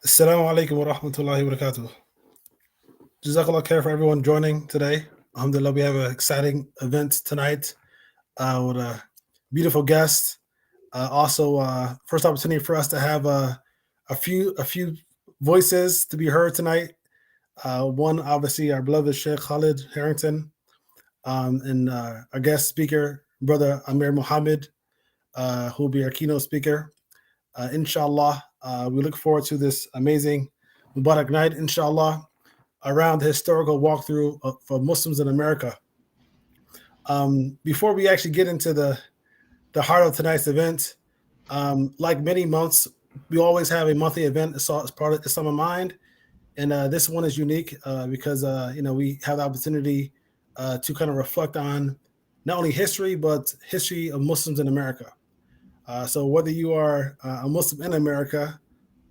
Assalamu alaikum wa rahmatullahi wa barakatuh. Jazakallah khair for everyone joining today. Alhamdulillah, we have an exciting event tonight with a beautiful guest. Also, first opportunity for us to have a few voices to be heard tonight. One, obviously, our beloved Sheikh Khalid Harrington, and our guest speaker, Brother Amir Muhammad, who will be our keynote speaker. Inshallah, we look forward to this amazing Mubarak night, inshallah, around the historical walkthrough for Muslims in America. Before we actually get into the heart of tonight's event, like many months, we always have a monthly event as part of Islam in Mind, and this one is unique because we have the opportunity to kind of reflect on not only history but history of Muslims in America. So whether you are a Muslim in America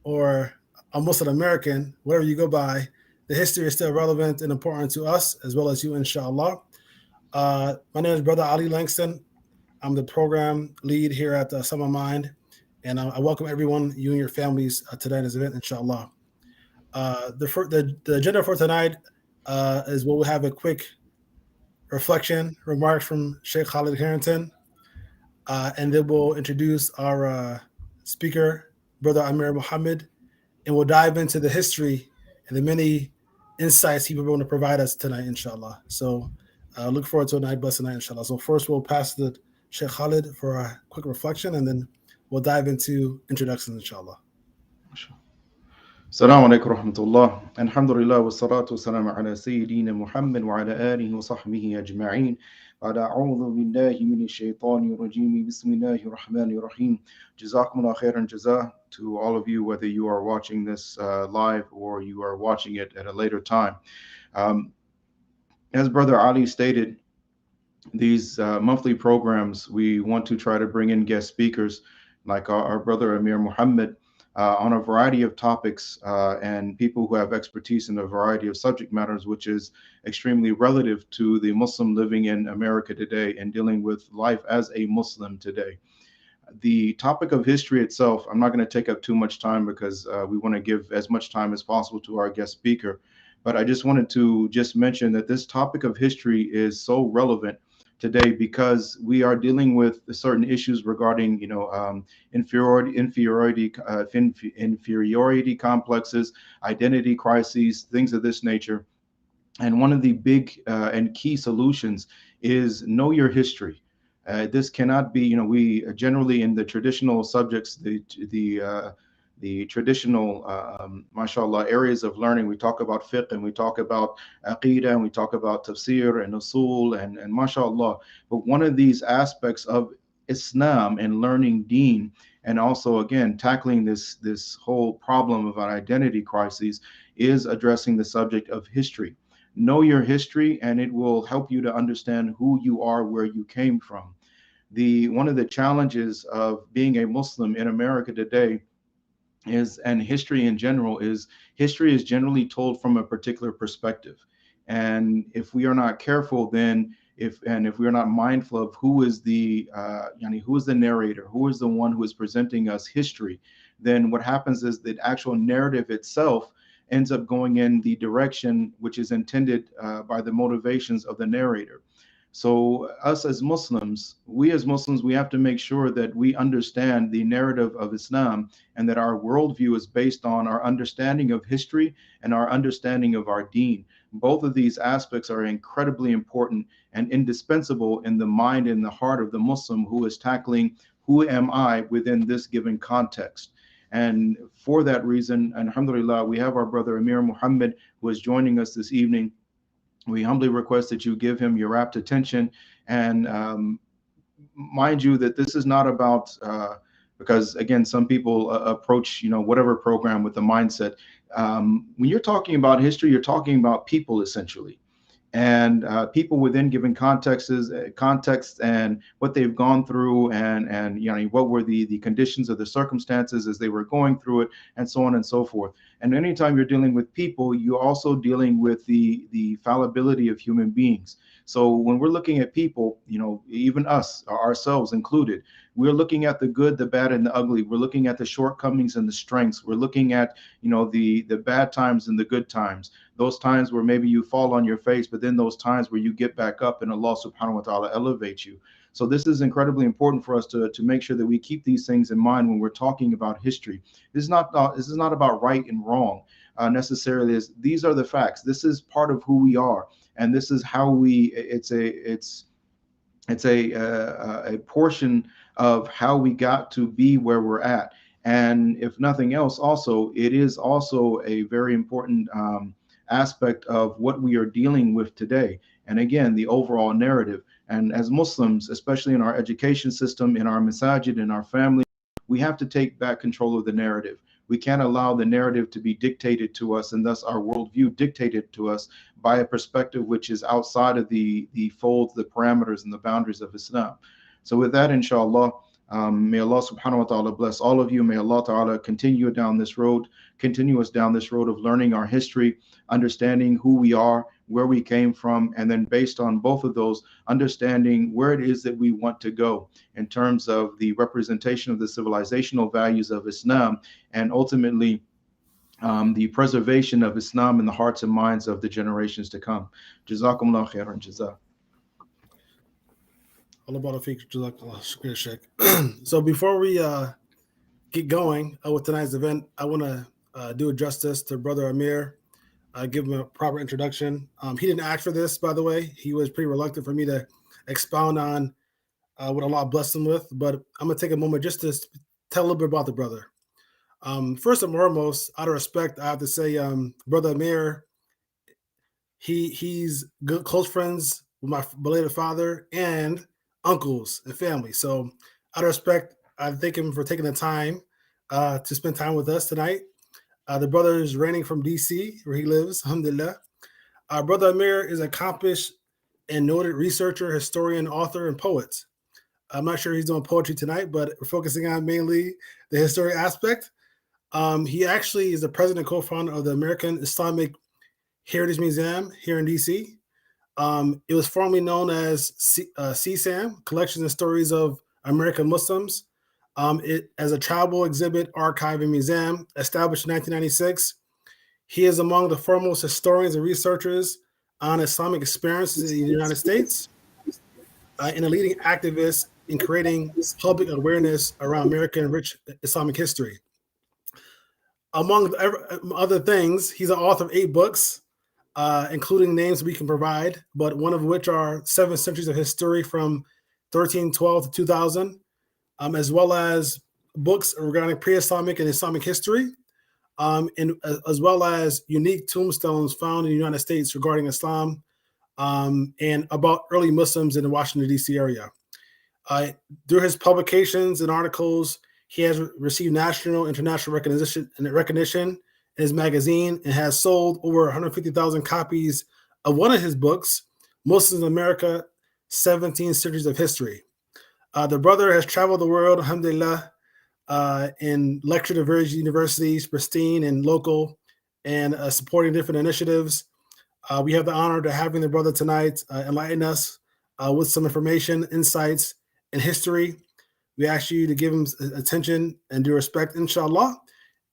or a Muslim American, whatever you go by, the history is still relevant and important to us as well as you, inshallah. My name is Brother Ali Langston. I'm the program lead here at Summer Mind, and I welcome everyone, you and your families, to tonight's event, inshallah. The agenda for tonight is we'll have a quick reflection, remarks from Sheikh Khalid Harrington, and then we'll introduce our speaker, Brother Amir Muhammad, and we'll dive into the history and the many insights he will be able to provide us tonight, inshallah. So look forward to a night, blessed night, inshallah. So first we'll pass the Sheikh Khalid for a quick reflection, and then we'll dive into introductions, inshallah. السلام عليكم ورحمة الله. الحمد لله والصلاة والسلام على سيدنا محمد وعلى آله وصحبه أجمعين. أعوذ بالله من الشيطان الرجيم. بسم الله الرحمن الرحيم. جزاكم الله خيرا جزاه to all of you, whether you are watching this live or you are watching it at a later time. As Brother Ali stated, these monthly programs, we want to try to bring in guest speakers like our brother Amir Muhammad, on a variety of topics and people who have expertise in a variety of subject matters, which is extremely relative to the Muslim living in America today and dealing with life as a Muslim today. The topic of history itself, I'm not going to take up too much time because we want to give as much time as possible to our guest speaker. But I just wanted to just mention that this topic of history is so relevant today because we are dealing with certain issues regarding, inferiority complexes, identity crises, things of this nature. And one of the big and key solutions is know your history. This cannot be, we generally in the traditional subjects, the traditional, mashallah, areas of learning, we talk about fiqh and we talk about aqidah and we talk about tafsir and usul and mashallah. But one of these aspects of Islam and learning deen, and also again tackling this whole problem of an identity crisis, is addressing the subject of history. Know your history, and it will help you to understand who you are, where you came from. One of the challenges of being a Muslim in America today is, and history in general, is history is generally told from a particular perspective. And if we are not careful, then if we are not mindful of who is the who is the narrator, who is the one who is presenting us history, then what happens is the actual narrative itself ends up going in the direction which is intended by the motivations of the narrator. So we as Muslims, we have to make sure that we understand the narrative of Islam and that our worldview is based on our understanding of history and our understanding of our deen. Both of these aspects are incredibly important and indispensable in the mind and the heart of the Muslim who is tackling who am I within this given context. And for that reason, alhamdulillah, we have our brother Amir Muhammad who is joining us this evening. We humbly request that you give him your rapt attention. And mind you that this is not about, because again, some people approach, whatever program with the mindset. When you're talking about history, you're talking about people essentially. And people within given contexts and what they've gone through and what were the conditions of the circumstances as they were going through it, and so on and so forth. And anytime you're dealing with people, you're also dealing with the fallibility of human beings. So when we're looking at people, even us, ourselves included, we're looking at the good, the bad, and the ugly. We're looking at the shortcomings and the strengths. We're looking at, the bad times and the good times. Those times where maybe you fall on your face, but then those times where you get back up and Allah subhanahu wa ta'ala elevates you. So this is incredibly important for us to make sure that we keep these things in mind when we're talking about history. This is not about right and wrong necessarily. These are the facts. This is part of who we are, and this is how we. It's a portion of how we got to be where we're at. And if nothing else, also it is also a very important aspect of what we are dealing with today. And again, the overall narrative. And as Muslims, especially in our education system, in our masajid, in our family, we have to take back control of the narrative. We can't allow the narrative to be dictated to us, and thus our worldview dictated to us by a perspective which is outside of the folds, the parameters, and the boundaries of Islam. So with that, inshallah, may Allah subhanahu wa ta'ala bless all of you. May Allah ta'ala continue us down this road of learning our history, understanding who we are, where we came from, and then based on both of those, understanding where it is that we want to go in terms of the representation of the civilizational values of Islam, and ultimately the preservation of Islam in the hearts and minds of the generations to come. Jazakumullah khairan jaza. So before we get going with tonight's event, I want to do justice to Brother Amir, give him a proper introduction. He didn't ask for this, by the way. He was pretty reluctant for me to expound on what Allah blessed him with, but I'm going to take a moment just to tell a little bit about the brother. First and foremost, out of respect, I have to say, Brother Amir, he's good, close friends with my belated father and uncles and family. So out of respect, I thank him for taking the time to spend time with us tonight. The brother is reigning from DC, where he lives, alhamdulillah. Brother Amir is an accomplished and noted researcher, historian, author, and poet. I'm not sure he's doing poetry tonight, but we're focusing on mainly the history aspect. He actually is the president and co-founder of the American Islamic Heritage Museum here in DC. It was formerly known as CSAM, Collections and Stories of American Muslims. It as a travel exhibit, archive, and museum established in 1996. He is among the foremost historians and researchers on Islamic experiences in the United States, and a leading activist in creating public awareness around American rich Islamic history. Among other things, he's an author of 8 books, including names we can provide, but one of which are 7 Centuries of History from 1312 to 2000, as well as books regarding pre-Islamic and Islamic history, and as well as unique tombstones found in the United States regarding Islam, and about early Muslims in the Washington, D.C. area. Through his publications and articles, he has received national and international recognition in his magazine, and has sold over 150,000 copies of one of his books, Muslims in America, 17 Centuries of History. The brother has traveled the world, alhamdulillah, and lectured at various universities, pristine and local, and supporting different initiatives. We have the honor to having the brother tonight enlighten us with some information, insights, and history. We ask you to give him attention and due respect, inshallah.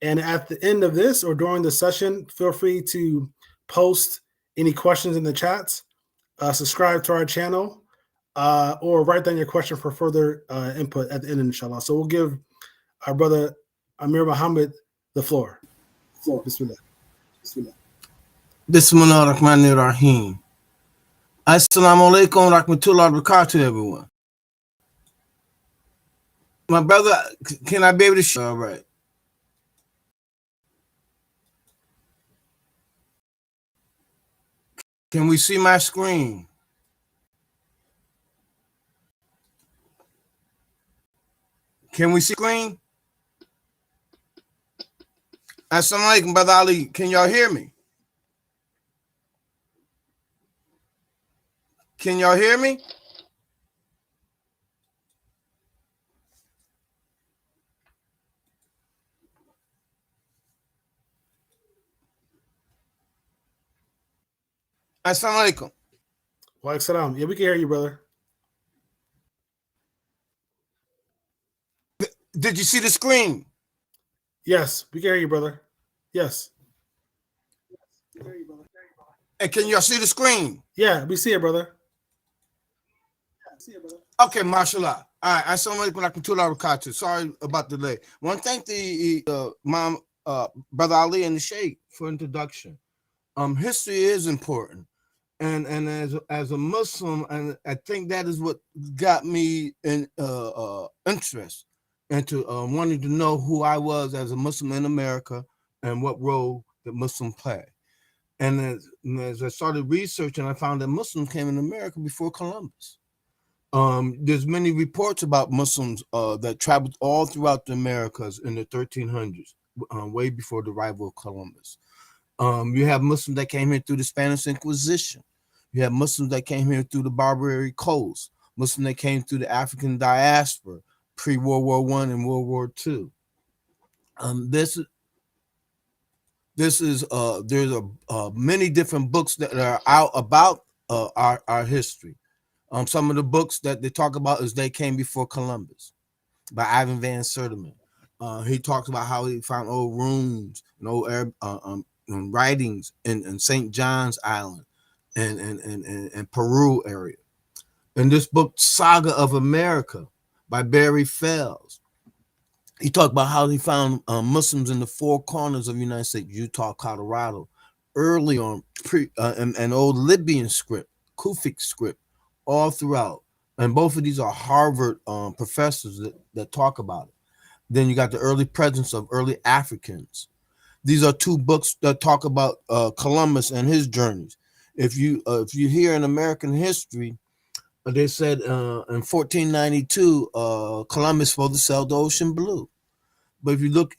And at the end of this or during the session, feel free to post any questions in the chats, subscribe to our channel, or write down your question for further input at the end, inshallah. So we'll give our brother Amir Muhammad the floor. Bismillah. Bismillah ar-Rahman ar-Rahim. Assalamu alaikum wa rahmatullahi wa barakatuh, everyone. My brother, can I be able to show? All right. Can we see my screen? Can we see screen? Assalamu alaikum, Brother Ali. Can y'all hear me? Can y'all hear me? Assalamu alaikum. Walaikum salam. Yeah, we can hear you, brother. Did you see the screen? Yes, we can hear you, brother. Yes. And can y'all see the screen? Yeah, we see it, brother. Okay, mashallah. All right, assalamu alaikum warahmatullahi wabarakatuh. Sorry about the delay. I want to thank the mom, brother Ali and the Sheikh for introduction. History is important, and as a Muslim, and I think that is what got me in interest into wanting to know who I was as a Muslim in America and what role the Muslim play. And as I started researching, I found that Muslims came in America before Columbus. There's many reports about Muslims that traveled all throughout the Americas in the 1300s, way before the arrival of Columbus. You have Muslims that came here through the Spanish Inquisition. You have Muslims that came here through the Barbary Coast. Muslims that came through the African diaspora pre-World War I and World War II. There's many different books that are out about our history. Some of the books that they talk about is They Came Before Columbus by Ivan Van Sertima. He talks about how he found old runes and old Arab writings in St. John's Island and Peru area. In this book, Saga of America by Barry Fells, he talked about how he found Muslims in the four corners of the United States, Utah, Colorado, early on, an old Libyan script, Kufic script, all throughout. And both of these are Harvard professors that talk about it. Then you got the early presence of early Africans. These are two books that talk about Columbus and his journeys. If you hear in American history, they said in 1492, Columbus supposed to sail the ocean blue. But if you look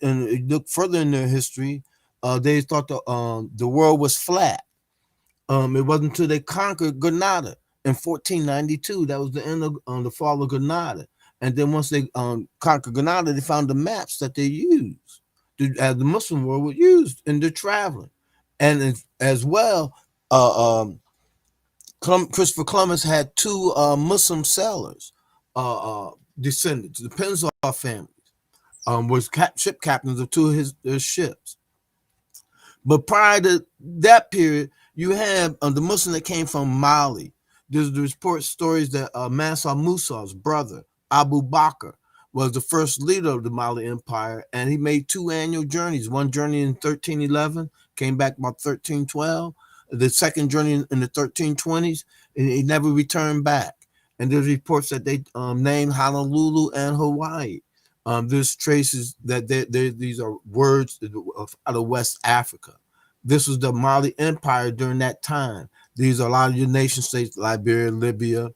further in their history, they thought the world was flat. It wasn't until they conquered Grenada in 1492. That was the end of the fall of Grenada. And then once they conquered Grenada, they found the maps that they used as the Muslim world was used in their traveling. And as well, Christopher Columbus had two Muslim sailors, descendants, the Penzar family, was ship captains of two of his ships. But prior to that period, you have the Muslim that came from Mali. There's the report stories that Mansa Musa's brother, Abu Bakr, was the first leader of the Mali Empire, and he made two annual journeys. One journey in 1311, came back about 1312. The second journey in the 1320s, and he never returned back. And there's reports that they named Honolulu and Hawaii. There's traces that these are words out of West Africa. This was the Mali Empire during that time. These are a lot of your nation states, Liberia, Libya,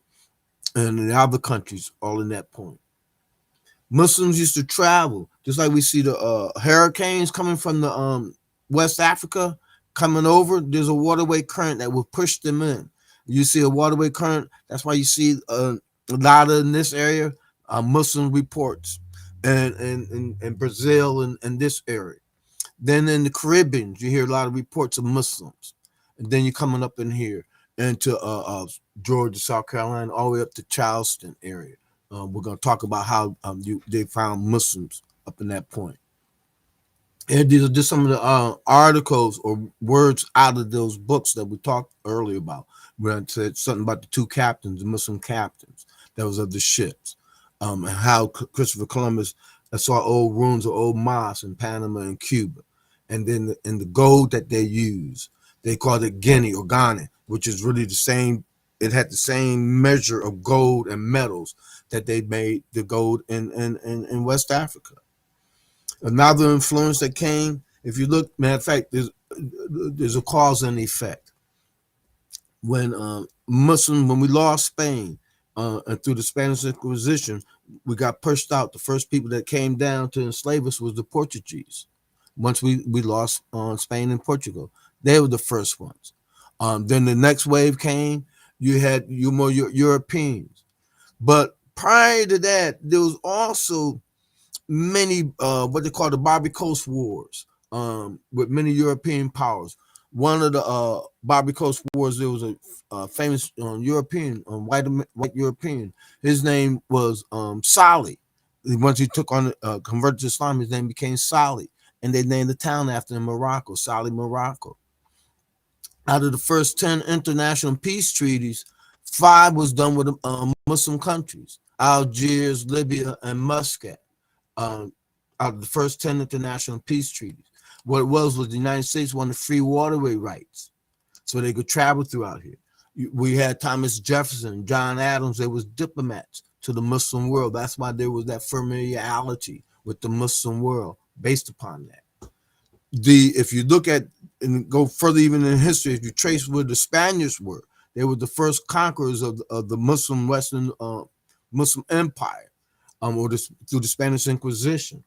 and the other countries, all in that point. Muslims used to travel, just like we see the hurricanes coming from the West Africa coming over. There's a waterway current that will push them in. You see a waterway current. That's why you see a lot of in this area Muslim reports, and in Brazil and this area. Then in the Caribbean, you hear a lot of reports of Muslims. And then you're coming up in here into Georgia, South Carolina, all the way up to Charleston area. We're going to talk about how they found Muslims up in that point. And these are just some of the articles or words out of those books that we talked earlier about. We said something about the two captains, the Muslim captains, that was of the ships, and how Christopher Columbus saw old ruins of old mosques in Panama and Cuba. And then in the gold that they use, they called it Guinea or Ghana, which is really the same. It had the same measure of gold and metals that they made the gold in West Africa. Another influence that came, if you look, matter of fact, there's a cause and effect. When we lost Spain and through the Spanish Inquisition, we got pushed out. The first people that came down to enslave us was the Portuguese. Once we lost Spain and Portugal, they were the first ones. Then the next wave came. You had more Europeans, but prior to that, there was also many what they call the Barbary Coast Wars with many European powers. one of the Barbary Coast Wars, there was a famous European, white European. His name was Salih. Once he took on converted to Islam, his name became Salih, and they named the town after him, Morocco, Salih, Morocco. Out of the first 10 international peace treaties, 5 was done with Muslim countries: Algiers, Libya, and Muscat. Out of the first 10 international peace treaties, what it was the United States wanted free waterway rights so they could travel throughout here. We had Thomas Jefferson, John Adams. They was diplomats to the Muslim world. That's why there was that familiarity with the Muslim world based upon that. If you look at and go further even in history, if you trace where the Spaniards were, they were the first conquerors of the Muslim Western Muslim Empire, through the Spanish Inquisition.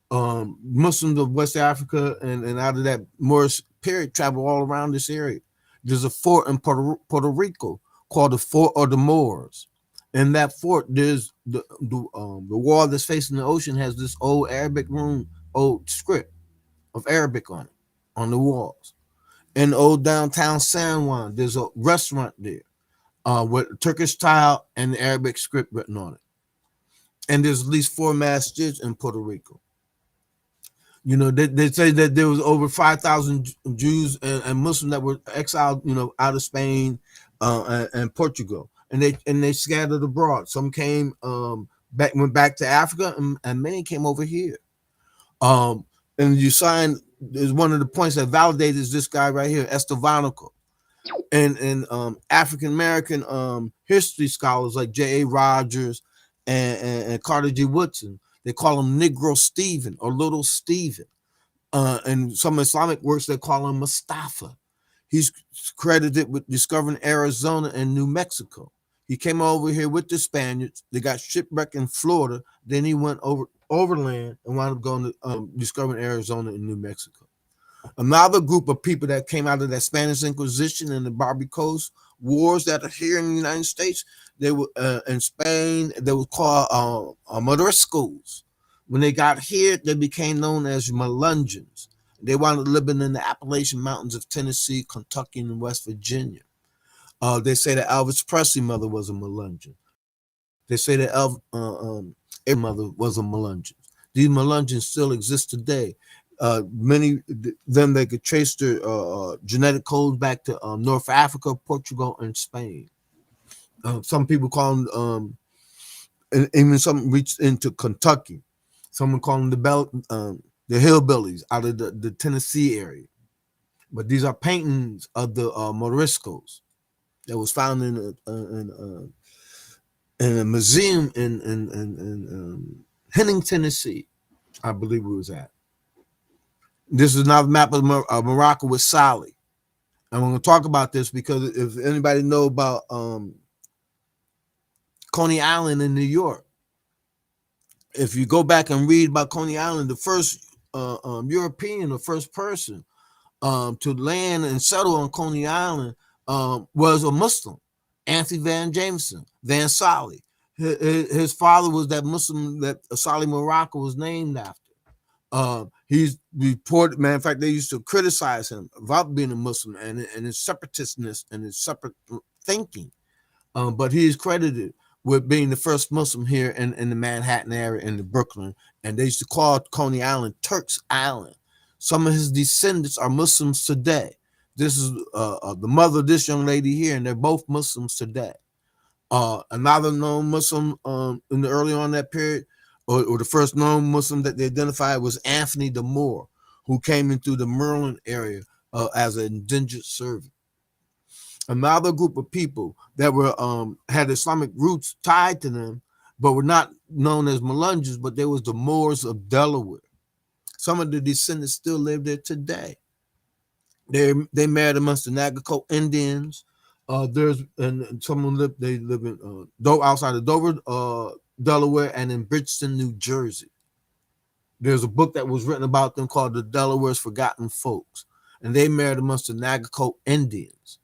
Muslims of West Africa and out of that Moorish period travel all around this area. There's a fort in Puerto Rico called the Fort of the Moors. In that fort, there's the wall that's facing the ocean has this old Arabic old script of Arabic on it, on the walls. In old downtown San Juan, there's a restaurant there with Turkish tile and the Arabic script written on it. And there's at least 4 masjids in Puerto Rico. You know, they say that there was over 5,000 Jews and Muslims that were exiled, out of Spain and Portugal, and they scattered abroad. Some came went back to Africa, and many came over here. And you sign is one of the points that validates this guy right here, Estevanico. And African American history scholars like J.A. Rogers and Carter G. Woodson, they call him Negro Stephen or Little Stephen. And some Islamic works, they call him Mustafa. He's credited with discovering Arizona and New Mexico. He came over here with the Spaniards. They got shipwrecked in Florida. Then he went overland and wound up going to discovering Arizona and New Mexico. Another group of people that came out of that Spanish Inquisition and the Barbary Coast wars that are here in the United States, they were in Spain, they were called Moriscos. When they got here, they became known as Melungeons. They wound up living in the Appalachian Mountains of Tennessee, Kentucky, and West Virginia. They say that Elvis Presley's mother was a Melungeon. They say that Abraham's mother was a Melungeon. These Melungeons still exist today. Many of them, they could trace their genetic codes back to North Africa, Portugal, and Spain. Some people call them, and even some reached into Kentucky. Someone call them the hillbillies out of the Tennessee area. But these are paintings of the Moriscos that was found in a museum in Henning, Tennessee, I believe it was at. This is another map of Morocco with Salih. I'm going to talk about this because if anybody know about Coney Island in New York, if you go back and read about Coney Island, the first European, the first person to land and settle on Coney Island was a Muslim, Anthony Van Salih. His father was that Muslim that Salih Morocco was named after. He's reported, matter of fact, they used to criticize him about being a Muslim and his separatishness and his separate thinking. But he is credited with being the first Muslim here in the Manhattan area in the Brooklyn. And they used to call Coney Island Turk's Island. Some of his descendants are Muslims today. This is the mother of this young lady here, and they're both Muslims today. Another known Muslim in the early on that period, or the first known Muslim that they identified was Anthony the Moor, who came into the Maryland area as an indentured servant. Another group of people that were had Islamic roots tied to them, but were not known as Melungeons, but they was the Moors of Delaware. Some of the descendants still live there today. They married amongst the Nagaco Indians. There's and someone they live in outside of Dover, Delaware, and in Bridgeton, New Jersey. There's a book that was written about them called The Delaware's Forgotten Folks, and they married amongst the Nagaco Indians.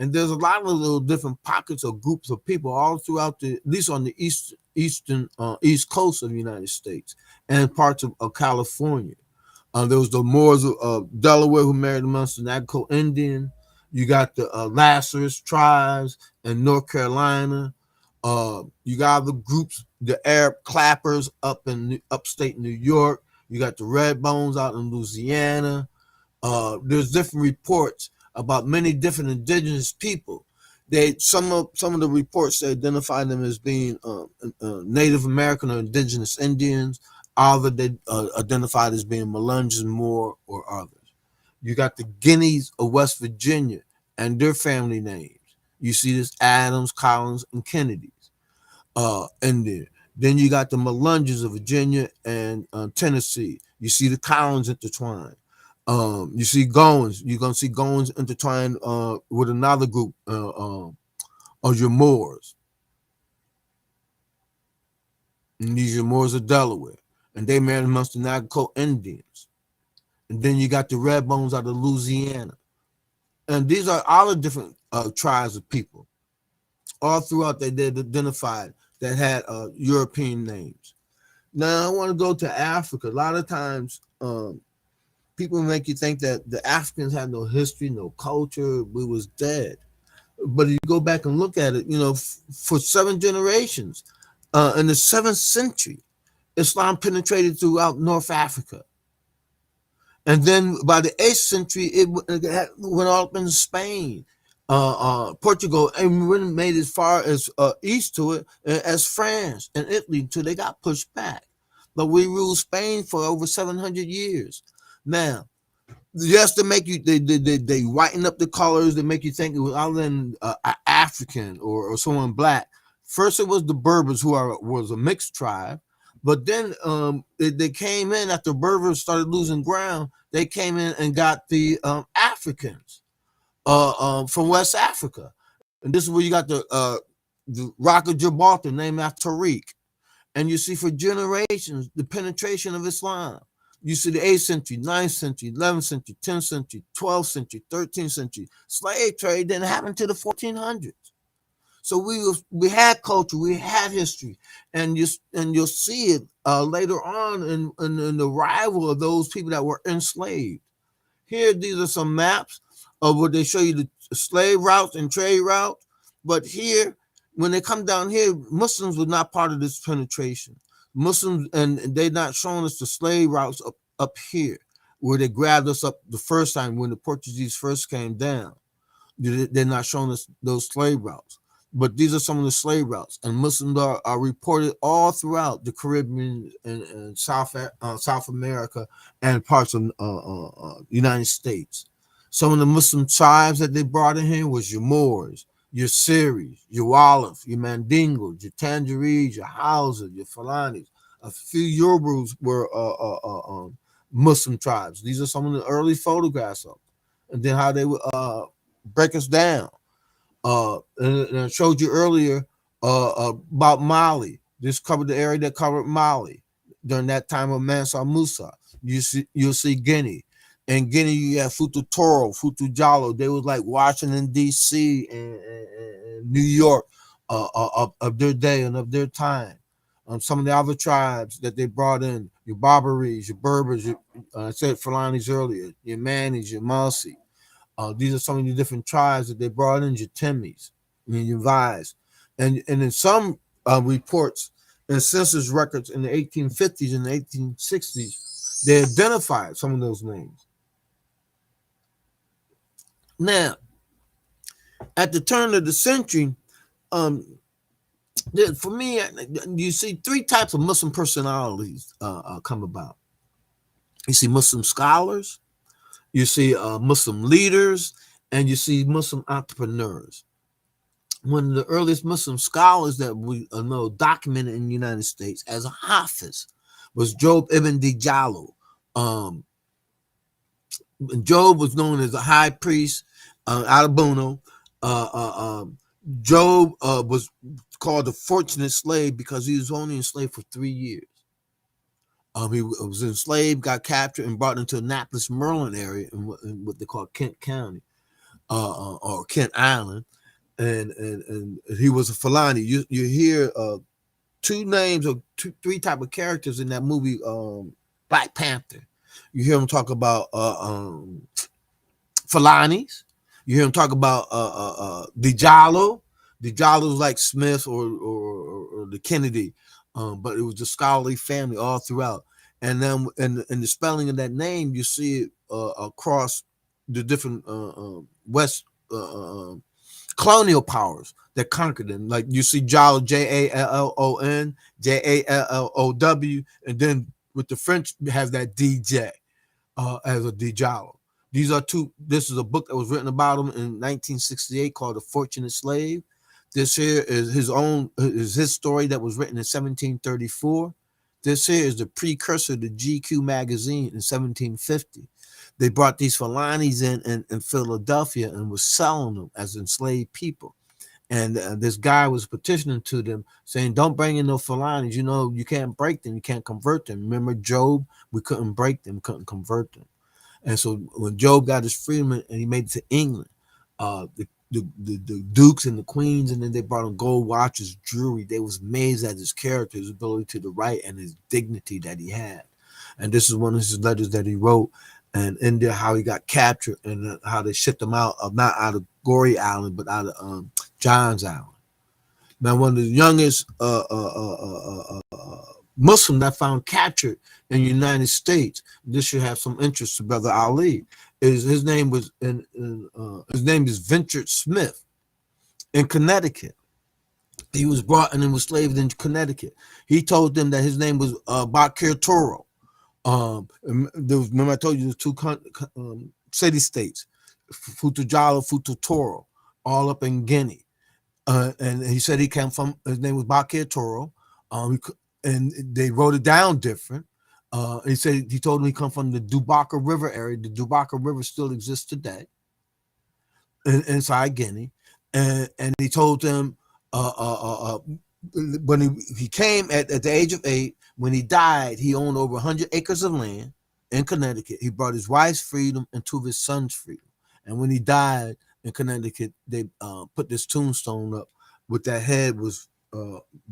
And there's a lot of little different pockets or groups of people all throughout at least on the east coast of the United States and parts of California. There was the Moors of Delaware who married amongst the Navajo Indian. You got the Lazarus tribes in North Carolina. You got the groups, the Arab clappers up in upstate New York. You got the Red Bones out in Louisiana. There's different reports about many different indigenous people. Some of the reports they identify them as being Native American or indigenous Indians. Other they identified as being Melungeons, Moor, or others. You got the Guineas of West Virginia and their family names. You see this Adams, Collins, and Kennedy's in there. Then you got the Melungeons of Virginia and Tennessee. You see the Collins intertwined. You see Goins. You're gonna see Goins intertwined with another group of your Moors. And these are Moors of Delaware, and they married amongst the Navajo Indians. And then you got the Red Bones out of Louisiana, and these are all the different tribes of people. All throughout they identified that had European names. Now I want to go to Africa. A lot of times people make you think that the Africans had no history, no culture, we was dead. But if you go back and look at it, for 7 generations, in the 7th century, Islam penetrated throughout North Africa. And then by the 8th century, it went all up into Spain, Portugal, and when it made as far as east to it as France and Italy until they got pushed back. But we ruled Spain for over 700 years. Now, yes, they make you they whiten up the colors. They make you think it was other than African or someone black. First, it was the Berbers was a mixed tribe, but then they came in after Berbers started losing ground. They came in and got the Africans from West Africa, and this is where you got the Rock of Gibraltar, named after Tariq. And you see for generations the penetration of Islam. You see the 8th century, 9th century, 11th century, 10th century, 12th century, 13th century. Slave trade didn't happen until the 1400s. So we had culture, we had history, and you'll see it later on in the arrival of those people that were enslaved. Here, these are some maps of where they show you the slave routes and trade routes. But here, when they come down here, Muslims were not part of this penetration. Muslims, and they're not showing us the slave routes up here, where they grabbed us up the first time when the Portuguese first came down. They're not showing us those slave routes. But these are some of the slave routes, and Muslims are reported all throughout the Caribbean and South America and parts of United States. Some of the Muslim tribes that they brought in here was your Moors, your Seris, your Wolof, your Mandingos, your Tangerines, your Hausa, your Fulanis. A few Yorubas were Muslim tribes. These are some of the early photographs of them. And then how they would break us down. And I showed you earlier about Mali. This covered the area that covered Mali during that time of Mansa Musa. You'll see Guinea. In Guinea, you have Futu Toro, Futu Jallo. They was like Washington, D.C. and New York of their day and of their time. Some of the other tribes that they brought in, your Barbaris, your Berbers, I said Fulanis earlier, your Manis, your Malsi. These are some of the different tribes that they brought in, your Timis, your Vais. And in some reports and census records in the 1850s and the 1860s, they identified some of those names. Now, at the turn of the century, for me, you see 3 types of Muslim personalities come about. You see Muslim scholars, you see Muslim leaders, and you see Muslim entrepreneurs. One of the earliest Muslim scholars that we know documented in the United States as a Hafiz was Job ibn Dijallo. Job was known as a high priest out of Bono. Job was called the fortunate slave because he was only enslaved for 3 years. He was enslaved, got captured, and brought into Annapolis, Maryland area in what they call Kent County or Kent Island, and he was a Fulani. You hear 2 names of 3 type of characters in that movie, Black Panther. You hear him talk about Falanis. You hear him talk about Dijalo. Dijalo was like Smith or the Kennedy, but it was the scholarly family all throughout. And then in the spelling of that name, you see it across the different West colonial powers that conquered them. Like you see Jallo, Jallon, Jallow, and then with the French has that DJ as a Dijalo. These are two. This is a book that was written about him in 1968 called "The Fortunate Slave." This here is his story that was written in 1734. This here is the precursor to GQ magazine in 1750. They brought these Falanis in Philadelphia and was selling them as enslaved people. And this guy was petitioning to them saying, don't bring in no Falanis. You know, you can't break them. You can't convert them. Remember Job? We couldn't break them, couldn't convert them. And so when Job got his freedom and he made it to England, the dukes and the queens, and then they brought him gold watches, jewelry. They was amazed at his character, his ability to write, and his dignity that he had. And this is one of his letters that he wrote, and in there how he got captured and how they shipped him out of, not out of Goree Island, but out of Johns Island. Now, one of the youngest Muslim that found captured in the United States, this should have some interest to Brother Ali, is his name was his name is Vincent Smith in Connecticut. He was brought and was enslaved in Connecticut. He told them that his name was Bakir Toro. Remember I told you the two city states, Futujala, Fututoro, all up in Guinea. And he said he came from, his name was Bakir Toro. And they wrote it down different. He said he told him he come from the Dubaka River area. The Dubaka River still exists today inside Guinea. And he told them when he came at the age of 8, when he died, he owned over 100 acres of land in Connecticut. He brought his wife's freedom and 2 of his sons' freedom. And when he died in Connecticut, they put this tombstone up with that head was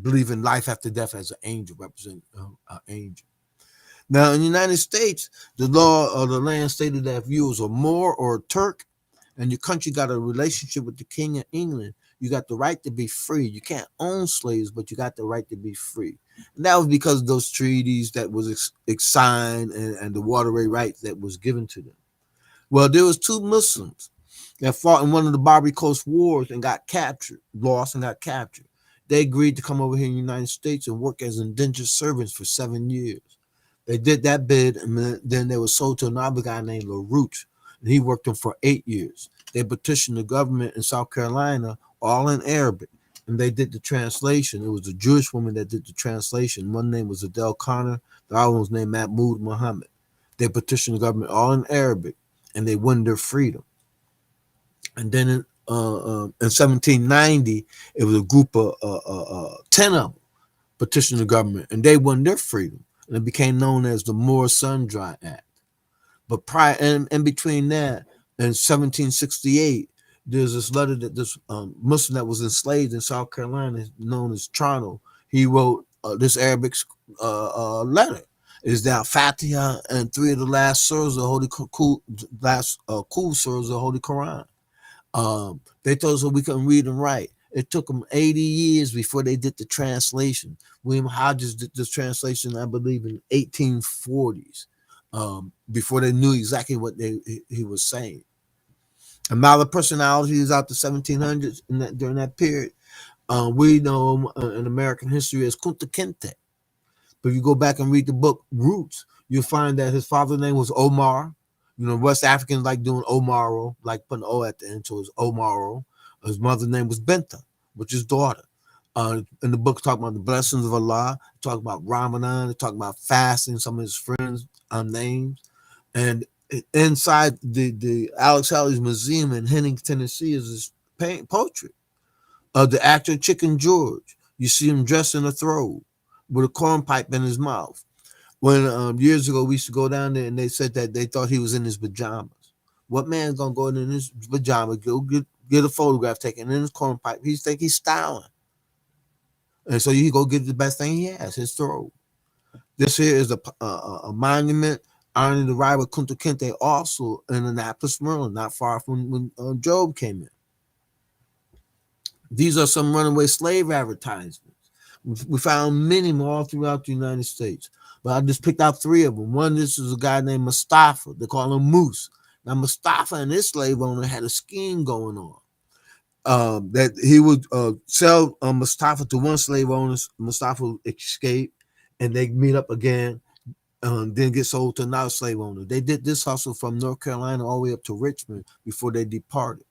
believing life after death as an angel, represent an angel. Now, in the United States, the law of the land stated that if you was a Moor or a Turk and your country got a relationship with the King of England, you got the right to be free. You can't own slaves, but you got the right to be free. And that was because of those treaties that was signed and the waterway rights that was given to them. Well, there was 2 Muslims that fought in one of the Barbary Coast Wars and got captured, lost and got captured. They agreed to come over here in the United States and work as indentured servants for 7 years. They did that bid, and then they were sold to another guy named LaRouche, and he worked them for 8 years. They petitioned the government in South Carolina, all in Arabic, and they did the translation. It was a Jewish woman that did the translation. One name was Adele Connor, the other one was named Amir Muhammad. They petitioned the government all in Arabic, and they won their freedom. And then in 1790, it was a group of 10 of them petitioned the government, and they won their freedom. And it became known as the Moore Sundry Act. But prior and in between that, in 1768, there's this letter that this Muslim that was enslaved in South Carolina, known as Toronto, he wrote this Arabic letter. It is now Fatiha and 3 of the last surahs of the Holy cool surahs of the Holy Quran. They told us that we couldn't read and write. It took them 80 years before they did the translation. William Hodges did this translation, I believe, in 1840s, before they knew exactly what he was saying. And Mala personality is out the 1700s during that period. We know him in American history as Kunta Kinte. But if you go back and read the book Roots, you'll find that his father's name was Omar. You know, West Africans like doing Omaro, like putting O at the end, so it's Omaro. His mother's name was Benta, which is daughter. In the book, talk about the blessings of Allah, talk about Ramadan, talk about fasting, some of his friends' names. And inside the Alex Haley's Museum in Henning, Tennessee, is this portrait of the actor Chicken George. You see him dressed in a throw with a corn pipe in his mouth. When years ago we used to go down there and they said that they thought he was in his pajamas. What man's gonna go in his pajamas, go get a photograph taken in his corn pipe? He think he's styling, and so you go get the best thing he has, his throat. This here is a monument Ironing the ride with Kunta Kinte also in Annapolis, Maryland, not far from when Job came in. These are some runaway slave advertisements. We found many more all throughout the United States, but I just picked out 3 of them. One, this is a guy named Mustafa. They call him Moose. Now, Mustafa and his slave owner had a scheme going on. That he would sell Mustafa to one slave owner. Mustafa would escape, and they meet up again. Then get sold to another slave owner. They did this hustle from North Carolina all the way up to Richmond before they departed.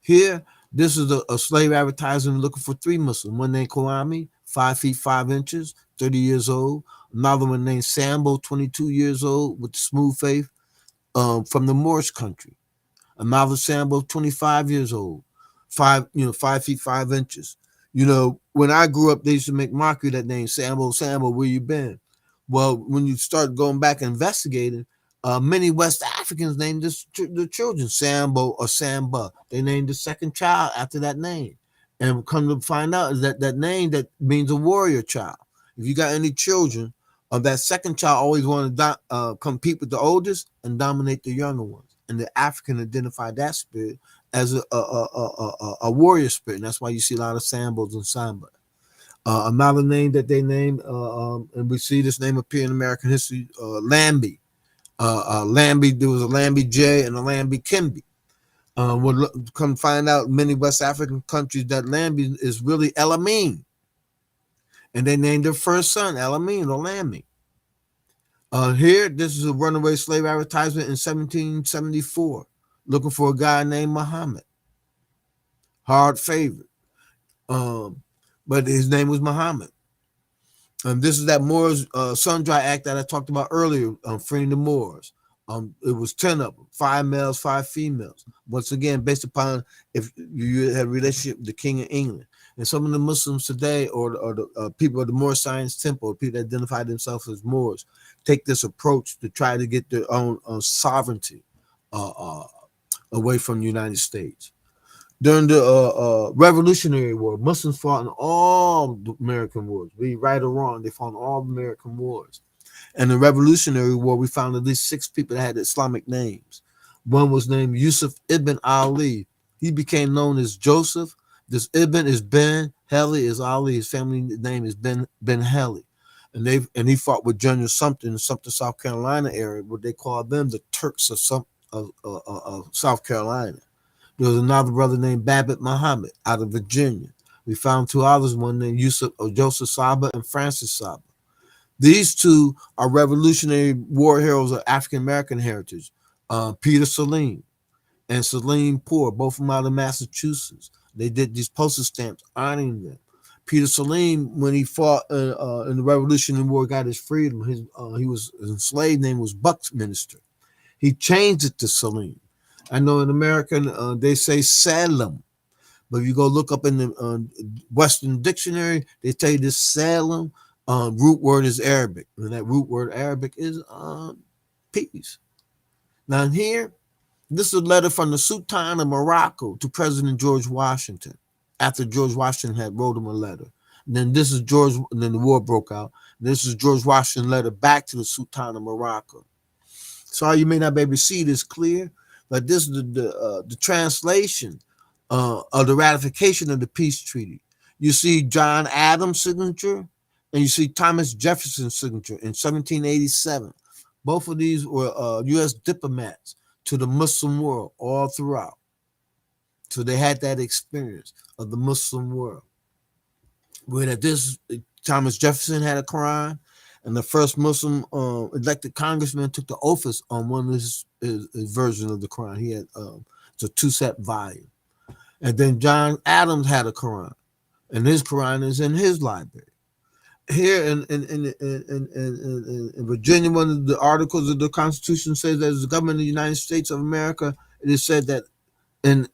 Here, this is a slave advertisement looking for 3 Muslims. One named Kwame, 5 feet 5 inches, 30 years old. Another one named Sambo, 22 years old, with smooth faith, from the Moorish country. Another Sambo, 25 years old, 5 feet 5 inches. When I grew up, they used to make mockery of that name, Sambo, Sambo, where you been? Well, when you start going back and investigating, many West Africans named the children Sambo or Samba. They named the second child after that name. And come to find out is that name that means a warrior child. If you got any children, that second child always want to compete with the oldest and dominate the younger ones. And the African identified that spirit as a warrior spirit. And that's why you see a lot of Sambos and Samba. Another name that they named, and we see this name appear in American history, Lambie. Lambie, there was a Lambie J and a Lambie Kimby. We'll come find out many West African countries that Lambie is really Elamine. And they named their first son Elamine or Lambie. Here, this is a runaway slave advertisement in 1774, looking for a guy named Muhammad. Hard favorite. But his name was Muhammad. And this is that Moors Sundry Act that I talked about earlier, freeing the Moors. It was 10 of them, 5 males, 5 females. Once again, based upon if you had a relationship with the King of England. And some of the Muslims today, or the people of the Moor Science Temple, people that identify themselves as Moors, take this approach to try to get their own sovereignty away from the United States. During the Revolutionary War, Muslims fought in all the American wars. Be right or wrong, they fought in all the American wars. In the Revolutionary War, we found at least 6 people that had Islamic names. One was named Yusuf ibn Ali. He became known as Joseph. This Ibn is Ben, Heli is Ali. His family name is Ben Heli. And he fought with General Sumter in Sumter, South Carolina area, what they called them the Turks of South Carolina. There was another brother named Babbitt Muhammad out of Virginia. We found 2 others, one named Yusuf or Joseph Saba and Francis Saba. These 2 are Revolutionary War heroes of African American heritage. Peter Saline and Saline Poor, both from out of Massachusetts. They did these postage stamps honoring them. Peter Saline, when he fought in the Revolutionary War, got his freedom. His enslaved name was Buckminster. He changed it to Saline. I know in American they say Salem, but if you go look up in the Western dictionary, they tell you this Salem root word is Arabic, and that root word Arabic is peace. Now here, this is a letter from the Sultan of Morocco to President George Washington after George Washington had wrote him a letter. And then this is and then the war broke out. This is George Washington's letter back to the Sultan of Morocco. Sorry, you may not be able to see this clear, but this is the translation of the ratification of the peace treaty. You see John Adams' signature, and you see Thomas Jefferson's signature in 1787. Both of these were U.S. diplomats to the Muslim world all throughout. So they had that experience of the Muslim world. Where Thomas Jefferson had a Quran, and the first Muslim elected congressman took the office on one of his version of the Quran. He had it's a 2-set volume. And then John Adams had a Quran, and his Quran is in his library. Here in Virginia, one of the articles of the Constitution says that as the government of the United States of America, it is said that it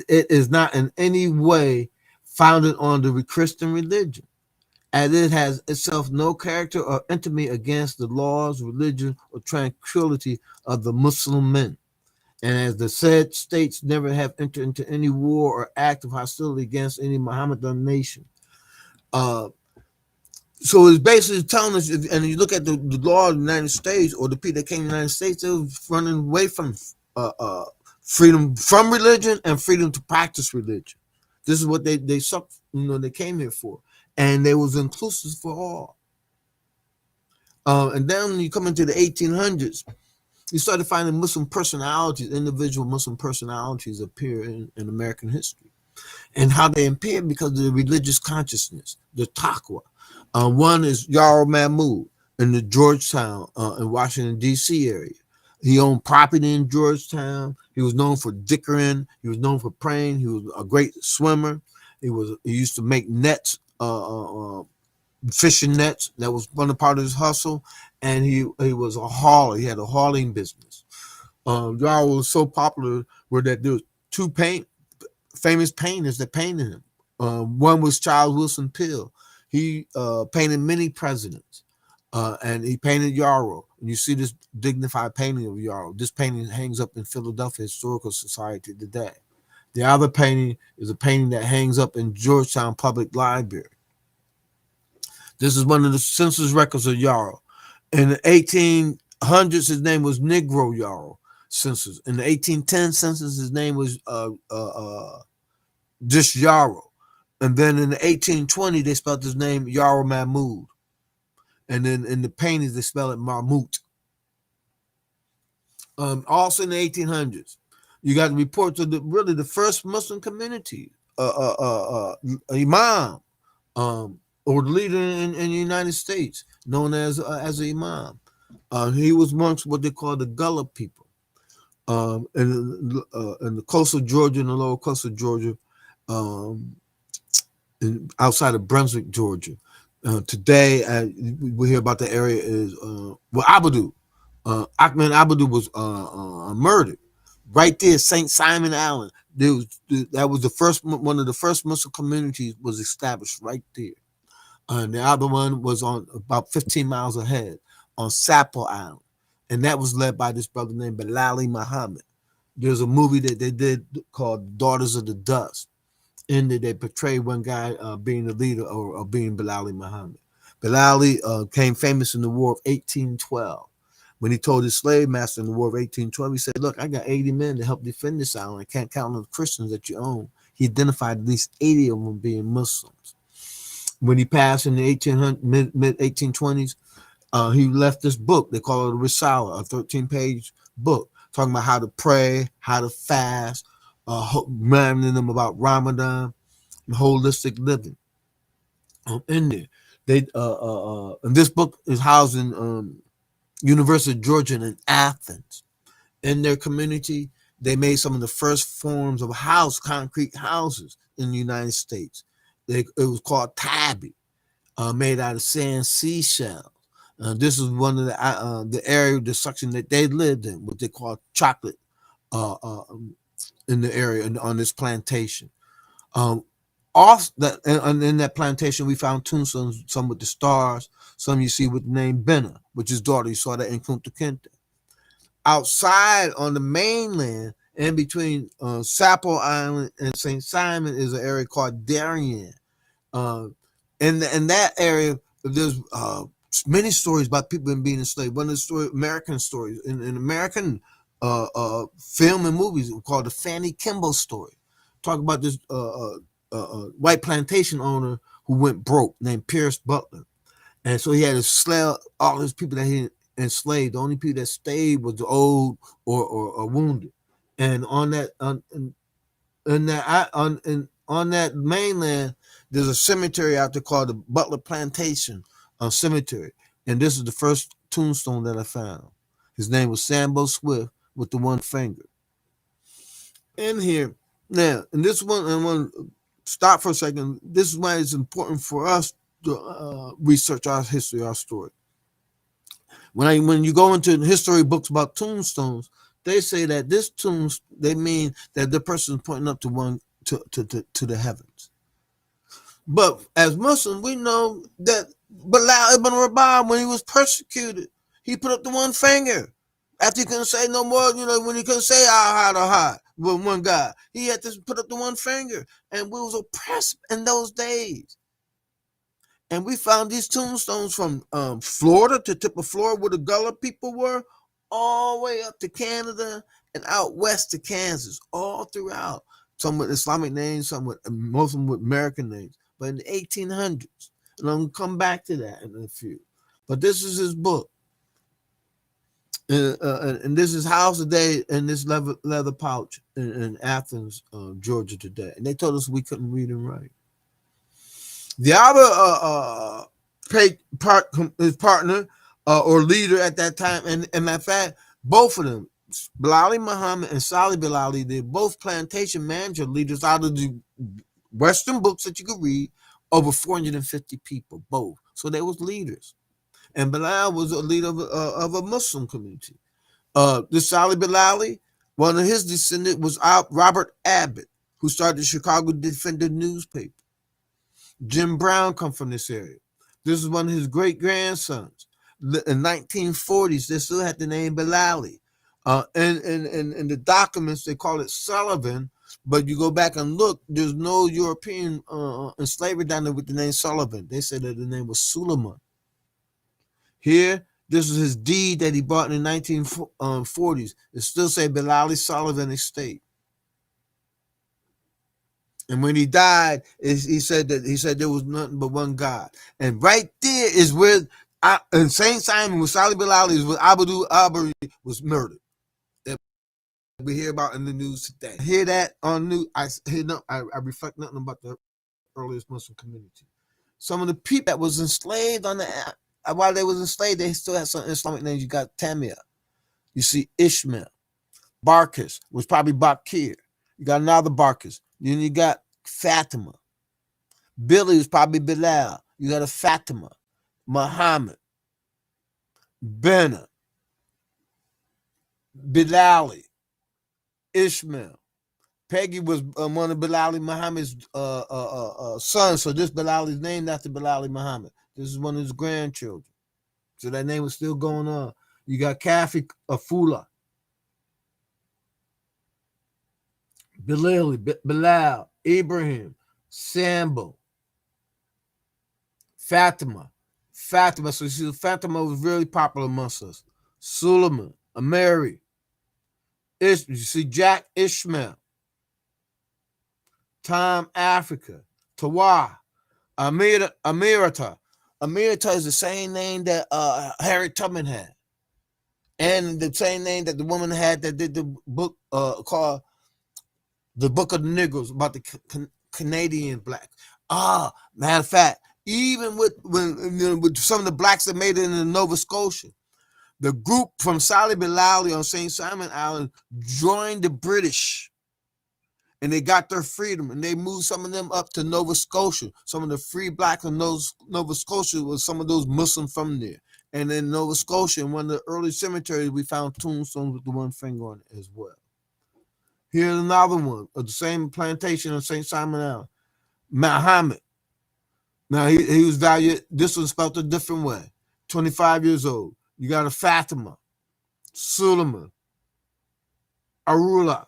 is not in any way founded on the Christian religion, as it has itself no character or intimacy against the laws, religion, or tranquility of the Muslim men. And as the said states never have entered into any war or act of hostility against any Mohammedan nation. So it's basically telling us, and you look at the law of the United States, or the people that came to the United States, they were running away from freedom from religion and freedom to practice religion. This is what they suck, they came here for, and they was inclusive for all. And then when you come into the 1800s, you started finding Muslim personalities, individual Muslim personalities appear in American history, and how they appear because of the religious consciousness, the taqwa. One is Yarrow Mahmood in the Georgetown in Washington, D.C. area. He owned property in Georgetown. He was known for dickering. He was known for praying. He was a great swimmer. He used to make nets, fishing nets. That was one part of his hustle. And he was a hauler. He had a hauling business. Yarrow was so popular where that there was two famous painters that painted him. One was Charles Wilson Peale. He painted many presidents, and he painted Yarrow. And you see this dignified painting of Yarrow. This painting hangs up in Philadelphia Historical Society today. The other painting is a painting that hangs up in Georgetown Public Library. This is one of the census records of Yarrow. In the 1800s, his name was Negro Yarrow census. In the 1810 census, his name was just Yarrow. And then in the 1820, they spelled his name Yarrow Mahmood. And then in the paintings, they spell it Mahmoud. Also in the 1800s, you got reports of the first Muslim community, imam, or the leader in the United States, known as an imam. He was amongst what they call the Gullah people. In the coastal Georgia, in the lower coastal Georgia, outside of Brunswick, Georgia. Today, we hear about the area is Abaду. Ahmed Abadu was murdered right there, St. Simon Island. That was the first one of the first Muslim communities was established right there. And the other one was on about 15 miles ahead on Sapo Island, and that was led by this brother named Bilali Muhammad. There's a movie that they did called Daughters of the Dust. In that they portray one guy being the leader or being Bilali Muhammad. Bilali came famous in the War of 1812. When he told his slave master in the War of 1812, he said, look, I got 80 men to help defend this island. I can't count on the Christians that you own. He identified at least 80 of them being Muslims. When he passed in the mid-1820s, he left this book. They call it a Risala, a 13-page book, talking about how to pray, how to fast, reminding them about Ramadan and holistic living. In there, and this book is housed in University of Georgia in Athens. In their community, they made some of the first forms of concrete houses in the United States. It was called tabby, made out of sand seashells. This is one of the area, the section that they lived in, what they call chocolate. In the area on this plantation. Off that and in that plantation, we found tombstones, some with the stars, some you see with the name Benna, which is daughter. You saw that in Kunta Kinte. Outside on the mainland, in between Sapo Island and St. Simon, is an area called Darien. In that area, there's many stories about people being enslaved. One of the American stories in American film and movies called the Fanny Kimbo story. Talk about this white plantation owner who went broke named Pierce Butler. And so he had to slay all his people that he enslaved. The only people that stayed was the old or wounded. And on that mainland, there's a cemetery out there called the Butler Plantation Cemetery. And this is the first tombstone that I found. His name was Sambo Swift with the one finger. In here, now, and this one, I want to stop for a second. This is why it's important for us to research our history, our story. When you go into history books about tombstones, they say that this they mean that the person is pointing up to one to the heavens. But as Muslims, we know that Bilal ibn Rabah, when he was persecuted, he put up the one finger. After he couldn't say no more, when he couldn't say ahad with one God, he had to put up the one finger. And we was oppressed in those days. And we found these tombstones from Florida to tip of Florida where the Gullah people were, all the way up to Canada and out west to Kansas, all throughout. Some with Islamic names, some with most of them with American names. But in the 1800s, and I'm gonna come back to that in a few. But this is his book, and this is housed today in this leather pouch in Athens, Georgia today. And they told us we couldn't read and write. The other his partner or leader at that time, and matter of fact, both of them, Bilali Muhammad and Salih Bilali, they're both plantation manager leaders out of the Western books that you could read, over 450 people, both. So they was leaders. And Bilal was a leader of a Muslim community. This Salih Bilali, one of his descendants was Robert Abbott, who started the Chicago Defender newspaper. Jim Brown come from this area. This is one of his great grandsons. In 1940s, they still had the name Bilali. In the documents, they call it Sullivan, but you go back and look, there's no European enslaver down there with the name Sullivan. They said that the name was Suleiman. Here, this is his deed that he bought in the 1940s. It still say Bilali Sullivan Estate. And when he died, he said there was nothing but one God. And right there is where in St. Simon, with Salih Bilali, is where Abdul Abari was murdered. That we hear about in the news today. I hear that on news. I reflect nothing about the earliest Muslim community. Some of the people that was enslaved while they was enslaved, they still had some Islamic names. You got Tamir. You see Ishmael. Barkis was probably Bakir. You got another Barkis. Then you got Fatima. Billy was probably Bilal. You got a Fatima. Muhammad. Benna. Bilali. Ishmael. Peggy was one of Bilali Muhammad's sons. So this Bilali is named after Bilali Muhammad. This is one of his grandchildren. So that name was still going on. You got Kafi Afula. Bilal, Ibrahim, Sambo, Fatima. So you see, Fatima was really popular amongst us. Suleiman, Amiri, you see Jack Ishmael, Tom Africa, Tawa, Amirata. Amirata is the same name that Harriet Tubman had. And the same name that the woman had that did the book called The Book of the Negroes, about the Canadian blacks. Matter of fact, even with some of the blacks that made it in Nova Scotia, the group from Salih Bilali on St. Simon Island joined the British, and they got their freedom, and they moved some of them up to Nova Scotia. Some of the free blacks in Nova Scotia was some of those Muslims from there. And in Nova Scotia, in one of the early cemeteries, we found tombstones with the one finger on it as well. Here's another one of the same plantation on St. Simon Island. Muhammad. Now, he was valued, this one spelled a different way. 25 years old. You got a Fatima, Suleiman, Arula.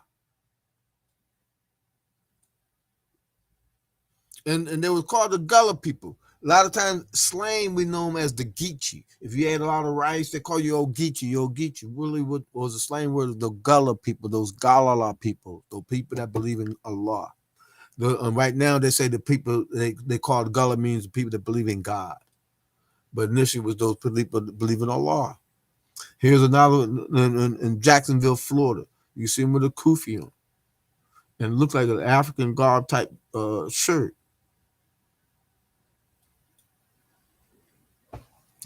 And they were called the Gullah people. A lot of times, slang, we know them as the Geechee. If you ate a lot of rice, they call you old Geechee. Old Geechee really was a slang word of the Gullah people, those Galala people, the people that believe in Allah. Right now, they say the people they call Gullah means the people that believe in God. But initially, it was those people that believe in Allah. Here's another in Jacksonville, Florida. You see him with a kufi on. And it looks like an African garb type shirt.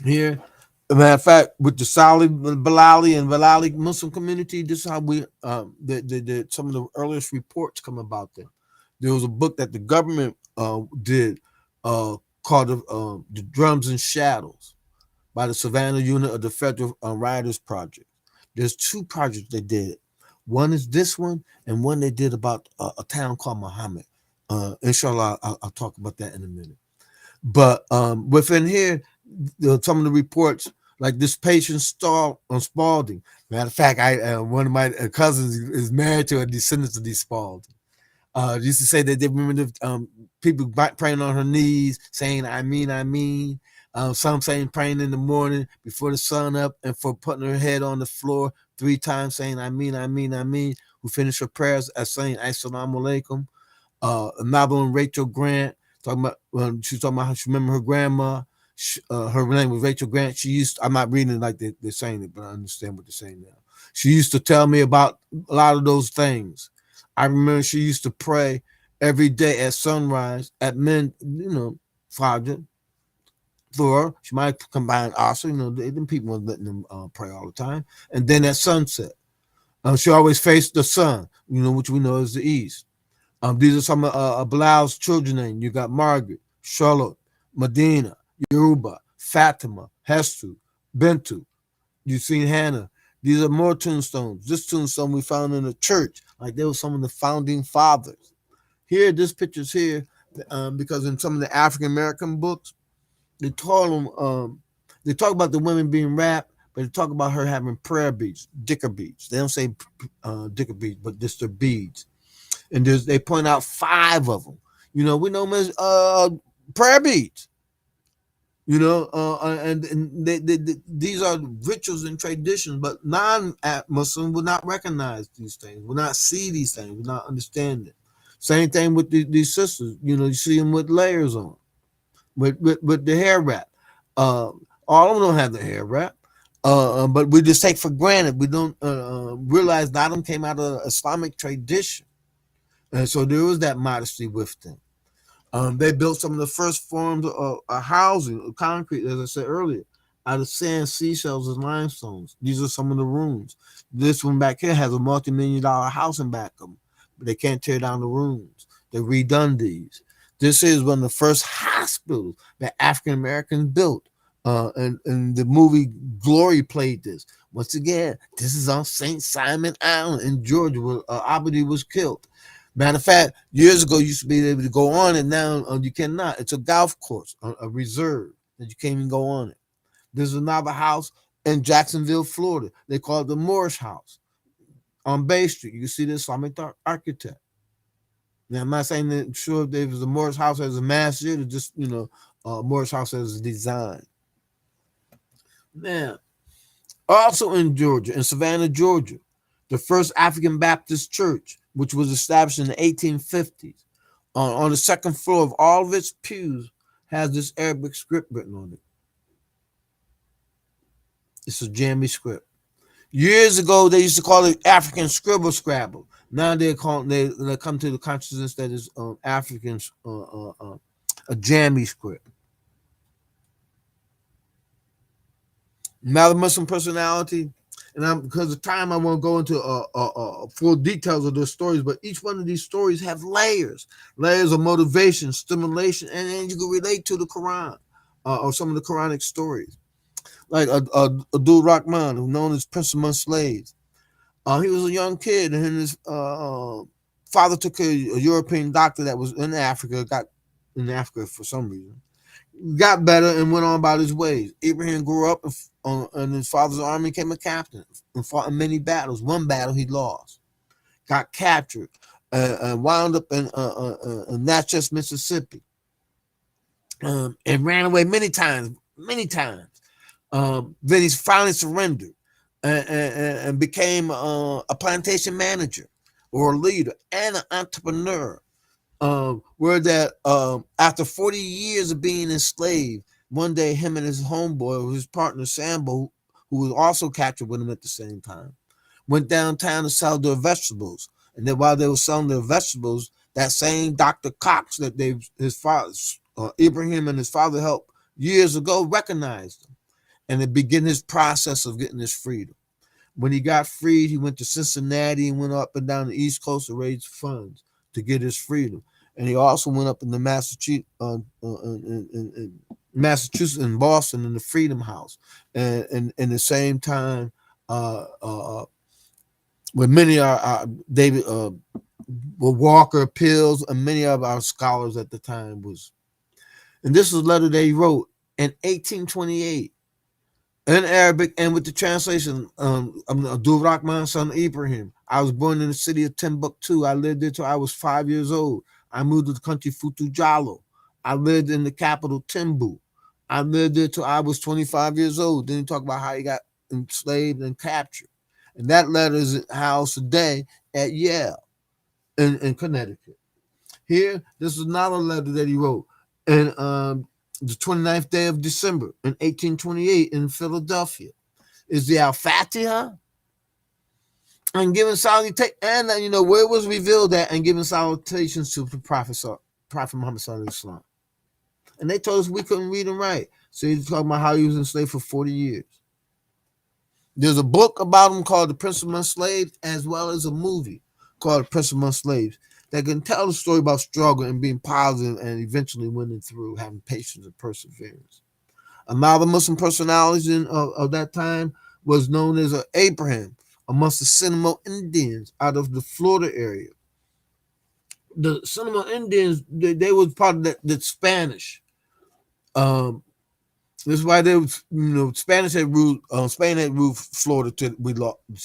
Here, as a matter of fact, with the Salih Bilali and Bilali Muslim community, this is how we some of the earliest reports come about them. There was a book that the government did called The Drums and Shadows by the Savannah unit of the Federal Writers Project. There's two projects they did. One is this one, and one they did about a town called Muhammad. Inshallah, I'll talk about that in a minute. But within here, some of the reports, like this patient Spalding. Matter of fact, one of my cousins is married to a descendant of these Spalding. Used to say that they remember the people praying on her knees, saying I mean. Some saying praying in the morning before the sun up, and for putting her head on the floor 3 times, saying I mean. Who finished her prayers as saying Assalamu alaikum. Malcolm and Rachel Grant talking about she was talking about how she remember her grandma. Her name was Rachel Grant. She used, I'm not reading it like they're saying it, but I understand what they're saying now. She used to tell me about a lot of those things. I remember she used to pray every day at sunrise at men, Fajr, for her. She might combine also, them people were letting them pray all the time. And then at sunset, she always faced the sun, which we know is the east. These are some of Bilal's children names. You got Margaret, Charlotte, Medina, Yoruba, Fatima, Hestu, Bintu. You've seen Hannah. These are more tombstones. This tombstone we found in a church, like they were some of the founding fathers. Here, this picture's here because in some of the African American books, they talk about the women being wrapped, but they talk about her having prayer beads, dicker beads. They don't say dicker beads, but just their beads. And they point out 5 of them. We know them as prayer beads. And these are rituals and traditions, but non-Muslims will not recognize these things, will not see these things, will not understand it. Same thing with these sisters. You see them with layers on, with the hair wrap. All of them don't have the hair wrap, but we just take for granted. We don't realize that them came out of Islamic tradition. And so there was that modesty with them. They built some of the first forms of housing, concrete, as I said earlier, out of sand, seashells, and limestones. These are some of the rooms. This one back here has a multi-million-dollar house in back of them, but they can't tear down the rooms. They redone these. This is one of the first hospitals that African Americans built. And the movie Glory played this. Once again, this is on St. Simon Island in Georgia, where Abedi was killed. Matter of fact, years ago, you used to be able to go on it. Now you cannot. It's a golf course, a reserve that you can't even go on it. There's another house in Jacksonville, Florida. They call it the Moorish House on Bay Street. You can see the Islamic architect. Now, I'm not saying that sure if there was a Moorish house as a masjid or just, Moorish house as a design. Now, also in Georgia, in Savannah, Georgia, the first African Baptist church, which was established in the 1850s, on the second floor of all of its pews, has this Arabic script written on it. It's a jammy script. Years ago, they used to call it African Scribble Scrabble. Now they come to the consciousness that is African, a jammy script. Now the Muslim personality, and because of time, I won't go into full details of those stories, but each one of these stories have layers of motivation, stimulation, and then you can relate to the Quran or some of the Quranic stories. Like Abdul Rahman, who's known as Prince Among Slaves. He was a young kid, and his father took a European doctor that was in Africa, got in Africa for some reason, got better and went on about his ways. Ibrahim grew up in his father's army, became a captain, and fought in many battles. One battle he lost, got captured, and wound up in Natchez, Mississippi, and ran away many times. Then he finally surrendered and became a plantation manager or a leader and an entrepreneur. Where that after 40 years of being enslaved, one day him and his homeboy, his partner Sambo, who was also captured with him at the same time, went downtown to sell their vegetables. And then while they were selling their vegetables, that same Dr. Cox that his father, Ibrahim and his father helped years ago, recognized him. And it began his process of getting his freedom. When he got freed, he went to Cincinnati and went up and down the East Coast to raise funds to get his freedom. And he also went up in the Massachusetts and Boston in the Freedom House. And in the same time, when many David Walker Pills and many of our scholars at the time was. And this is a letter that he wrote in 1828 in Arabic and with the translation. I'm Abdul Rahman, son of Ibrahim. I was born in the city of Timbuktu. I lived there till I was 5 years old. I moved to the country Futu Jalo. I lived in the capital Timbu. I lived there till I was 25 years old. Then he talk about how he got enslaved and captured. And that letter is housed today at Yale in Connecticut. Here, this is another letter that he wrote. And the 29th day of December in 1828 in Philadelphia. Is the Al-Fatiha and giving salutation, and where it was revealed that, and giving salutations to the Prophet Muhammad Sallallahu Alaihi Wasallam. And they told us we couldn't read and write. So he's talking about how he was enslaved for 40 years. There's a book about him called The Prince Among Slaves, as well as a movie called The Prince Among Slaves that can tell the story about struggle and being positive and eventually winning through, having patience and perseverance. Another Muslim personality of that time was known as Abraham amongst the Seminole Indians out of the Florida area. The Seminole Indians, they was part of the Spanish. This is why they was, Spanish had ruled, Spain had ruled Florida till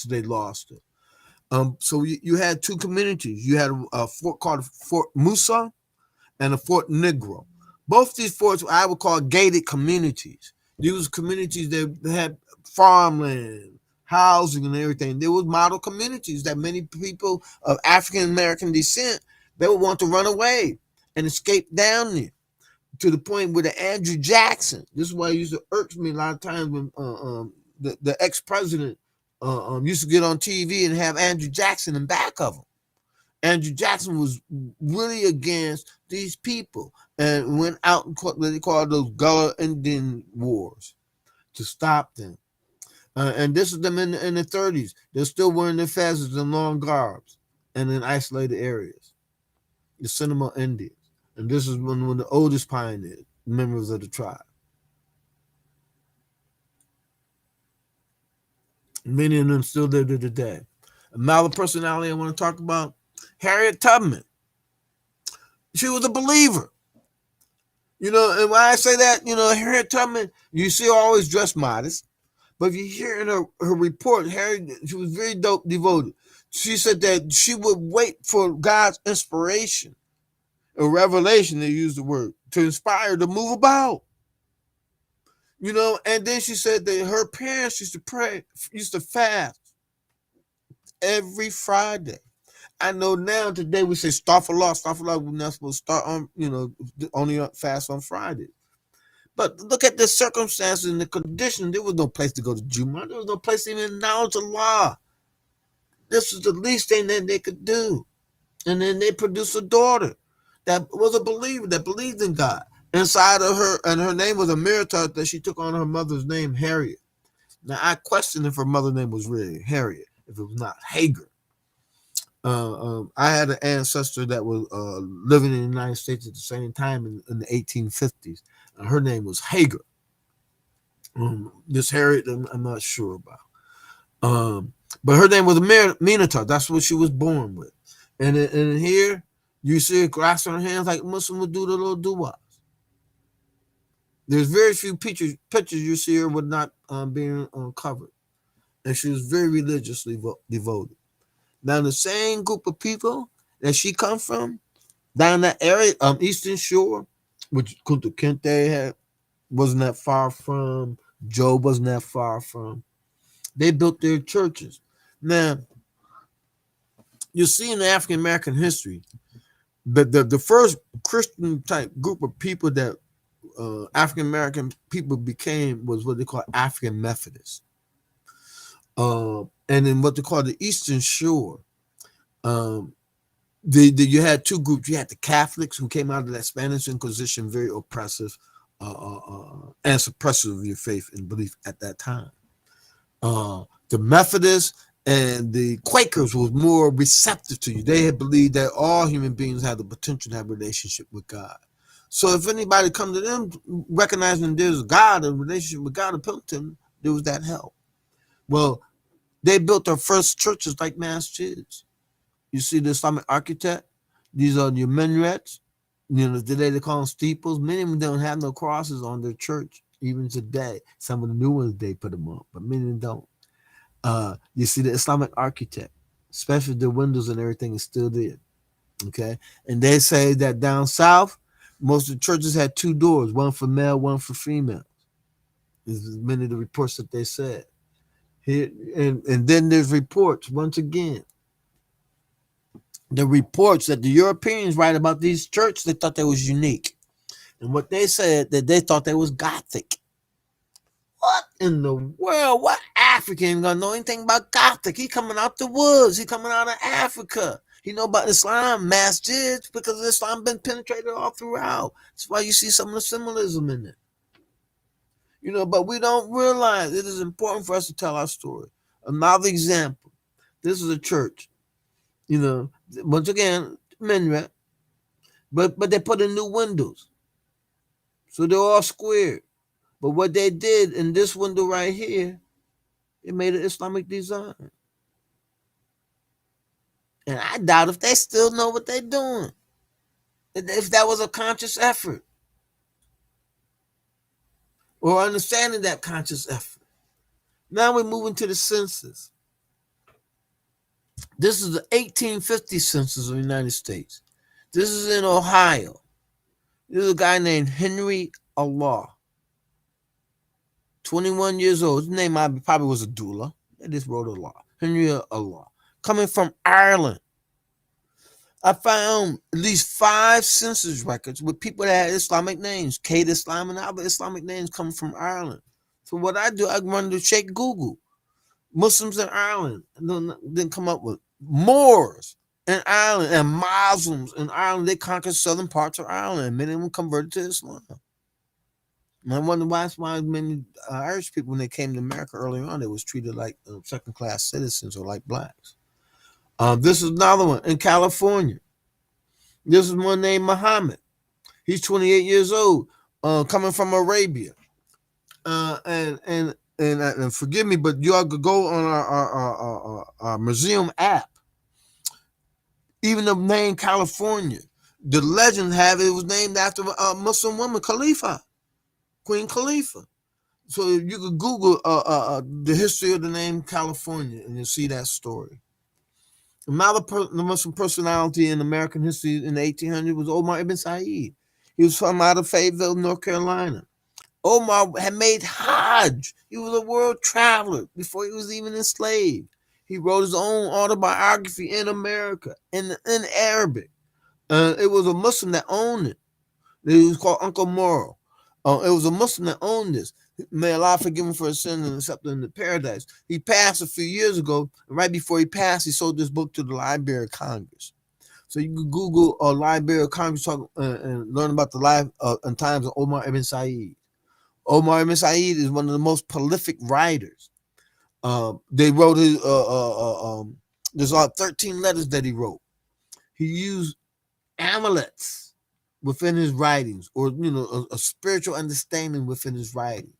they lost it. So you had two communities. You had a fort called Fort Musa and a Fort Negro. Both these forts I would call gated communities. These communities that had farmland, housing, and everything. They were model communities that many people of African American descent, they would want to run away and escape down there, to the point where the Andrew Jackson. This is why it used to irk me a lot of times when the ex-president used to get on TV and have Andrew Jackson in back of him. Andrew Jackson was really against these people and went out and what they call those Gullah Indian Wars to stop them. And this is them in the 30s. They're still wearing their feathers and long garbs and in isolated areas. The Seminole Indians. And this is one of the oldest pioneers, members of the tribe. Many of them still there to today. Another personality I want to talk about, Harriet Tubman. She was a believer. And when I say that, Harriet Tubman, you see her always dressed modest. But if you hear in her report, Harriet, she was very devoted. She said that she would wait for God's inspiration, or revelation, they use the word, to inspire her to move about. And then she said that her parents used to fast every Friday. I know now today we say Astaghfirullah, we're not supposed to start on, only fast on Friday. But look at the circumstances and the condition. There was no place to go to Jumu'ah. There was no place to even acknowledge Allah. This was the least thing that they could do. And then they produced a daughter that was a believer, that believed in God. Inside of her, and her name was America, that she took on her mother's name, Harriet. Now, I question if her mother's name was really Harriet, if it was not Hagar. I had an ancestor that was living in the United States at the same time in the 1850s. And her name was Hagar. This Harriet, I'm not sure about. But her name was Aminata. That's what she was born with. And here, you see her grasping her hands like Muslim would do the little dua. There's very few pictures you see her with not being covered. And she was very religiously devoted. Now, the same group of people that she come from, down that area, Eastern Shore, which Kunta Kinte wasn't that far from, Job wasn't that far from, they built their churches. Now, you see in the African American history, the first Christian type group of people that African American people became was what they call African Methodists. And then what they call the Eastern Shore, you had two groups. You had the Catholics who came out of that Spanish Inquisition, very oppressive and suppressive of your faith and belief at that time. The Methodists and the Quakers was more receptive to you. They had believed that all human beings had the potential to have a relationship with God. So if anybody come to them recognizing there's God, a relationship with God appealed to them, there was that help. Well, they built their first churches like masjids. You see the Islamic architect, these are your minarets. Today they call them steeples. Many of them don't have no crosses on their church Even today, some of the new ones they put them on, but many don't. You see the Islamic architect, especially the windows and everything is still there. Okay, and they say that down south, most of the churches had two doors, one for male, one for female. Is many of the reports that they said here, and then there's reports once again. The reports that the Europeans write about these churches, they thought they was unique, and what they said that they thought they was Gothic. What in the world? What African gonna know anything about Gothic? He coming out the woods. He coming out of Africa. He know about Islam, masjids, because Islam been penetrated all throughout. That's why you see some of the symbolism in it. But we don't realize it is important for us to tell our story. Another example. This is a church. Once again, minaret, but they put in new windows, so they're all square. But what they did in this window right here, it made an Islamic design. And I doubt if they still know what they're doing. If that was a conscious effort. Or understanding that conscious effort. Now we're moving to the census. This is the 1850 census of the United States. This is in Ohio. This is a guy named Henry Allah. 21 years old. His name probably was Abdullah. They just wrote Allah. Henry Allah. Coming from Ireland. I found at least 5 census records with people that had Islamic names. Kate Islam and other Islamic names coming from Ireland. So what I do, I run to check Google. Muslims in Ireland. And then come up with Moors in Ireland and Muslims in Ireland. They conquered southern parts of Ireland. And many of them converted to Islam. And I wonder why many Irish people, when they came to America early on, they was treated like second-class citizens or like blacks. This is another one in California. This is one named Muhammad. He's 28 years old, coming from Arabia. And forgive me, but you all could go on our museum app. Even the name California, the legends have it was named after a Muslim woman, Khalifa, Queen Khalifa. So you could Google the history of the name California, and you'll see that story. Another Muslim personality in American history in the 1800s was Omar ibn Said. He was from out of Fayetteville, North Carolina. Omar had made Hajj. He was a world traveler before he was even enslaved. He wrote his own autobiography in America, in Arabic. It was a Muslim that owned it. It was called Uncle Moro. It was a Muslim that owned this. May Allah forgive him for his sin and accept him into paradise. He passed a few years ago, and right before he passed, he sold this book to the Library of Congress. So you can Google Library of Congress and learn about the life and times of Omar ibn Said. Omar ibn Said is one of the most prolific writers. They wrote his there's 13 letters that he wrote. He used amulets within his writings, or a spiritual understanding within his writings.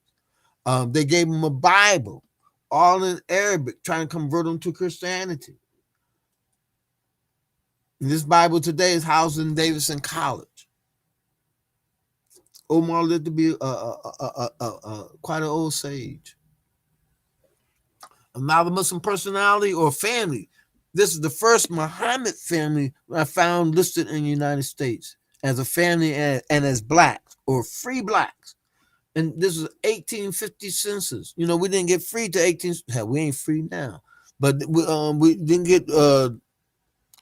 They gave him a Bible, all in Arabic, trying to convert him to Christianity. And this Bible today is housed in Davidson College. Omar lived to be quite an old sage. Another Muslim personality or family. This is the first Muhammad family I found listed in the United States as a family and as blacks or free blacks. And this is 1850 census. We didn't get free to 18. Hell, we ain't free now, but we didn't get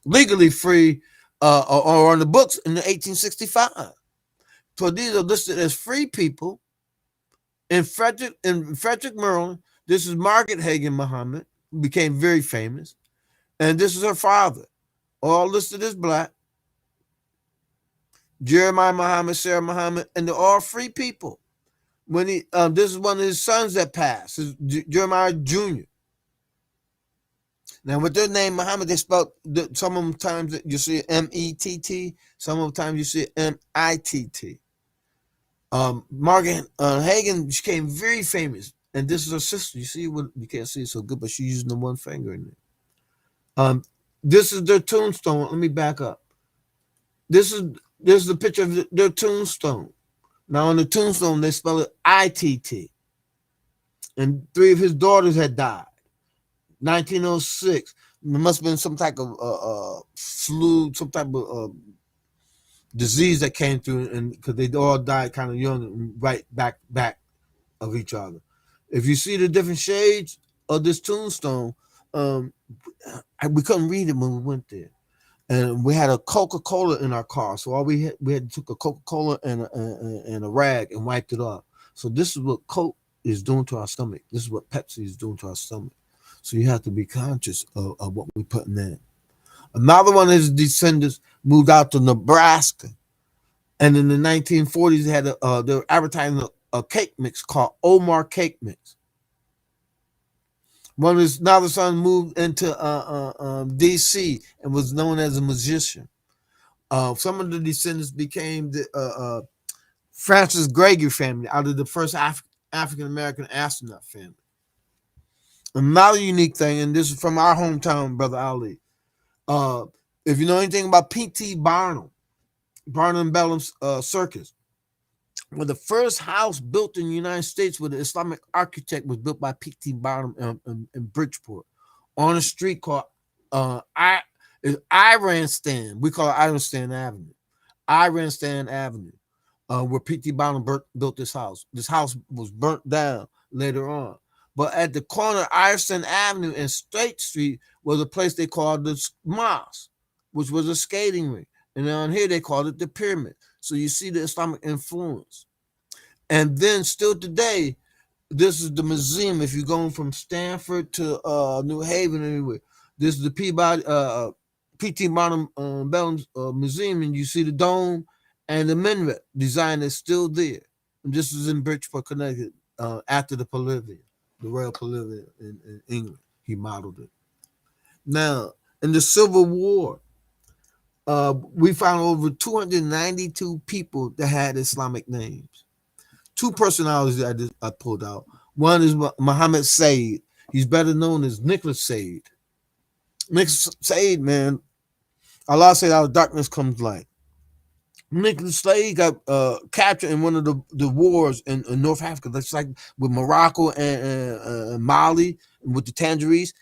legally free or on the books in the 1865. So these are listed as free people in Frederick, Maryland. This is Margaret Hagan Muhammad, who became very famous, and this is her father, all listed as black. Jeremiah Muhammad, Sarah Muhammad, and they're all free people. When this is one of his sons that passed, Jeremiah Jr. Now, with their name Muhammad, they spelled some of them times you see M-E-T-T, some of the times you see M-I-T-T. Margaret Hagan became very famous, and this is her sister. You see what you can't see it so good, but she's using the one finger in it. This is their tombstone. Let me back up. This is the picture of their tombstone. Now on the tombstone they spell it ITT, and 3 of his daughters had died. 1906. There must have been some type of flu, some type of disease that came through, and because they all died kind of young, right back of each other. If you see the different shades of this tombstone, we couldn't read it when we went there, and we had a Coca-Cola in our car, so all we had took a Coca-Cola and a rag and wiped it off. So this is what Coke is doing to our stomach. This is what Pepsi is doing to our stomach. So you have to be conscious of what we're putting in. Another one of his descendants moved out to Nebraska, and in the 1940s they were advertising a cake mix called Omar Cake Mix. One of his other sons moved into D.C. and was known as a musician. Some of the descendants became the Francis Gregory family out of the first African American astronaut family. Another unique thing, and this is from our hometown, Brother Ali. If you know anything about P.T. Barnum and Bellum's Circus, well, the first house built in the United States with an Islamic architect was built by P.T. Barnum in Bridgeport on a street called Iran Stand. We call it Iran Stand Avenue. Iran Stand Avenue, where P.T. Barnum built this house. This house was burnt down later on. But at the corner of Iverson Avenue and State Street was a place they called the Mosque, which was a skating rink. And on here they called it the Pyramid. So you see the Islamic influence. And then still today, this is the museum. If you're going from Stanford to New Haven, anywhere, this is the P.T. Barnum Bellum's museum, and you see the dome and the minaret design is still there. And this is in Bridgeport, Connecticut, after the Pavilion. The Royal Pavilion in England. He modeled it. Now, in the Civil War, we found over 292 people that had Islamic names. 2 personalities that I pulled out. One is Muhammad Said. He's better known as Nicholas Said. Nicholas Said, man, Allah said out of darkness comes light. Nicholas Slade got captured in one of the wars in North Africa. That's like with Morocco and Mali, and with the Tangerines.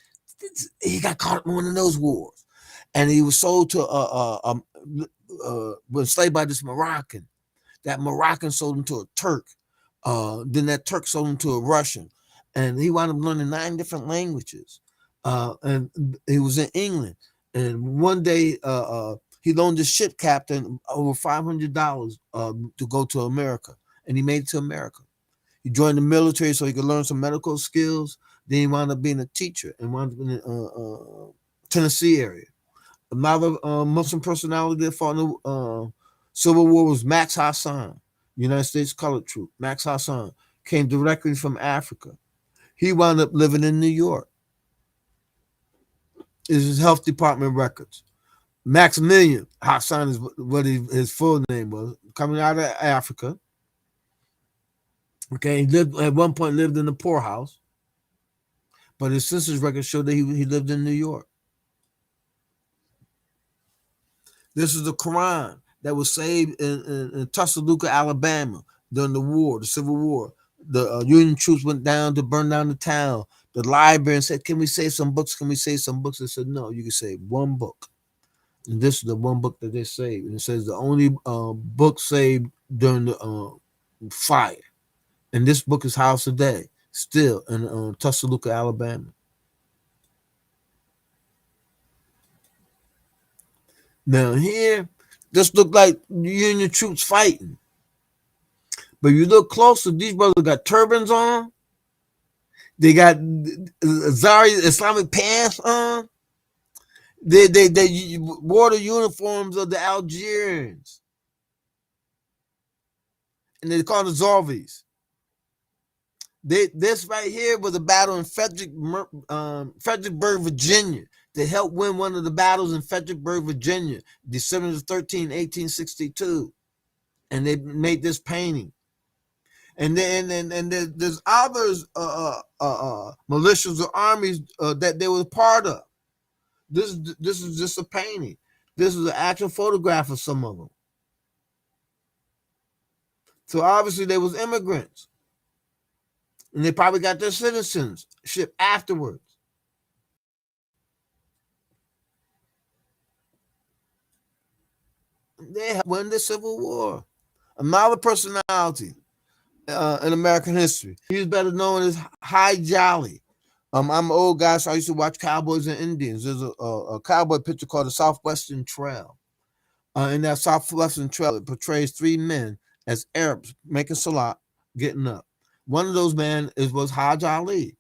He got caught in one of those wars, and he was sold to was enslaved by this Moroccan. That Moroccan sold him to a Turk. Then that Turk sold him to a Russian, and he wound up learning 9 different languages. And he was in England, and one day he loaned the ship captain over $500 to go to America, and he made it to America. He joined the military so he could learn some medical skills. Then he wound up being a teacher and wound up in the Tennessee area. Another Muslim personality that fought in the Civil War was Max Hassan, United States colored troop. Max Hassan came directly from Africa. He wound up living in New York. Is his health department records. Maximilian Hassan is what his full name was, coming out of Africa. Okay, he lived at one point lived in the poorhouse, but his census records show that he lived in New York. This is the Quran that was saved in Tuscaloosa, Alabama during the war, the Civil War. The Union troops went down to burn down the town. The librarian said, "Can we save some books? Can we save some books?" They said, "No, you can save one book." And this is the one book that they saved. And it says the only book saved during the fire. And this book is housed today, still in Tuscaloosa, Alabama. Now here, this look like Union troops fighting. But you look closer, these brothers got turbans on. They got Zari Islamic pants on. They wore the uniforms of the Algerians. And they call the Zorvis. This right here was a battle in Fredericksburg, Virginia. They helped win one of the battles in Fredericksburg, Virginia, December 13, 1862. And they made this painting. And then there's others militias or armies that they were part of. This is just a painting. This is an actual photograph of some of them. So obviously they was immigrants. And they probably got their citizenship afterwards. They helped win the Civil War. Another personality in American history. He was better known as High Jolly. I'm an old guy, so I used to watch Cowboys and Indians. There's a cowboy picture called the Southwestern Trail. In that Southwestern Trail, it portrays three men as Arabs making salat, getting up. One of those men was Hajj Ali.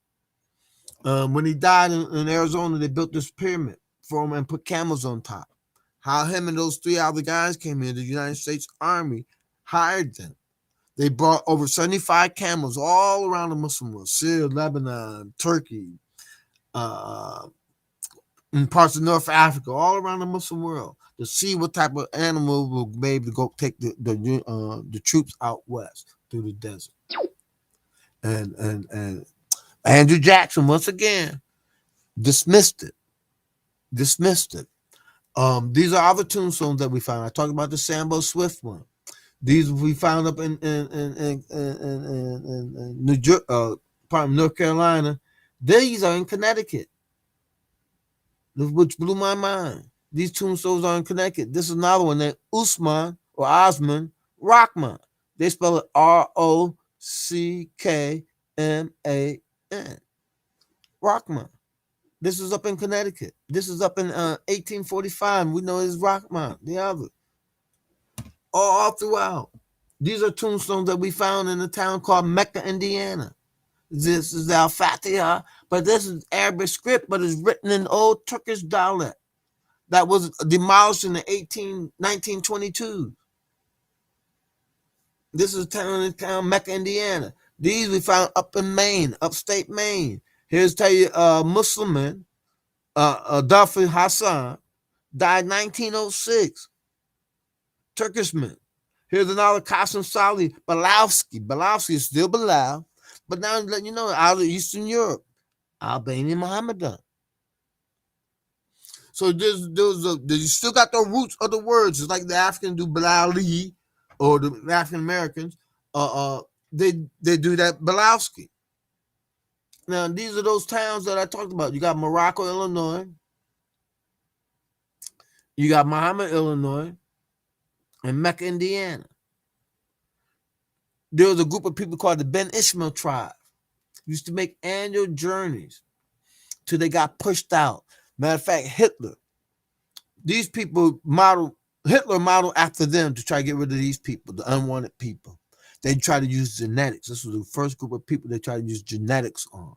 When he died in Arizona, they built this pyramid for him and put camels on top. How him and those three other guys came in, the United States Army hired them. They brought over 75 camels all around the Muslim world, Syria, Lebanon, Turkey, in parts of North Africa, all around the Muslim world, to see what type of animal will be able to go take the troops out west through the desert. And Andrew Jackson, once again, dismissed it. These are other tombstones that we found. I talked about the Sambo Swift one. These we found up in North Carolina. These are in Connecticut, which blew my mind. These tombstones are in Connecticut. This is another one named Usman or Osman Rahman. They spell it Rockman. Rahman. This is up in Connecticut. This is up in 1845. We know it's Rahman, the other. All throughout. These are tombstones that we found in a town called Mecca, Indiana. This is Al-Fatiha, but this is Arabic script, but it's written in old Turkish dialect that was demolished in the 1922. This is a town, Mecca, Indiana. These we found up in Maine, upstate Maine. Here's tell you, Muslim man, Dafi Hassan, died 1906. Turkish man. Here's another Qasim Salih, Balowski. Balowski is still Bilal, but now I'm letting you know, out of Eastern Europe, Albanian Mohammedan. So you still got the roots of the words. It's like the Africans do Bilali, or the African Americans. They do that Balowski. Now these are those towns that I talked about. You got Morocco, Illinois. You got Muhammad, Illinois. In Mecca, Indiana. There was a group of people called the Ben Ishmael tribe. Used to make annual journeys till they got pushed out. Matter of fact, Hitler. These people Hitler modeled after them to try to get rid of these people, the unwanted people. They tried to use genetics. This was the first group of people they tried to use genetics on.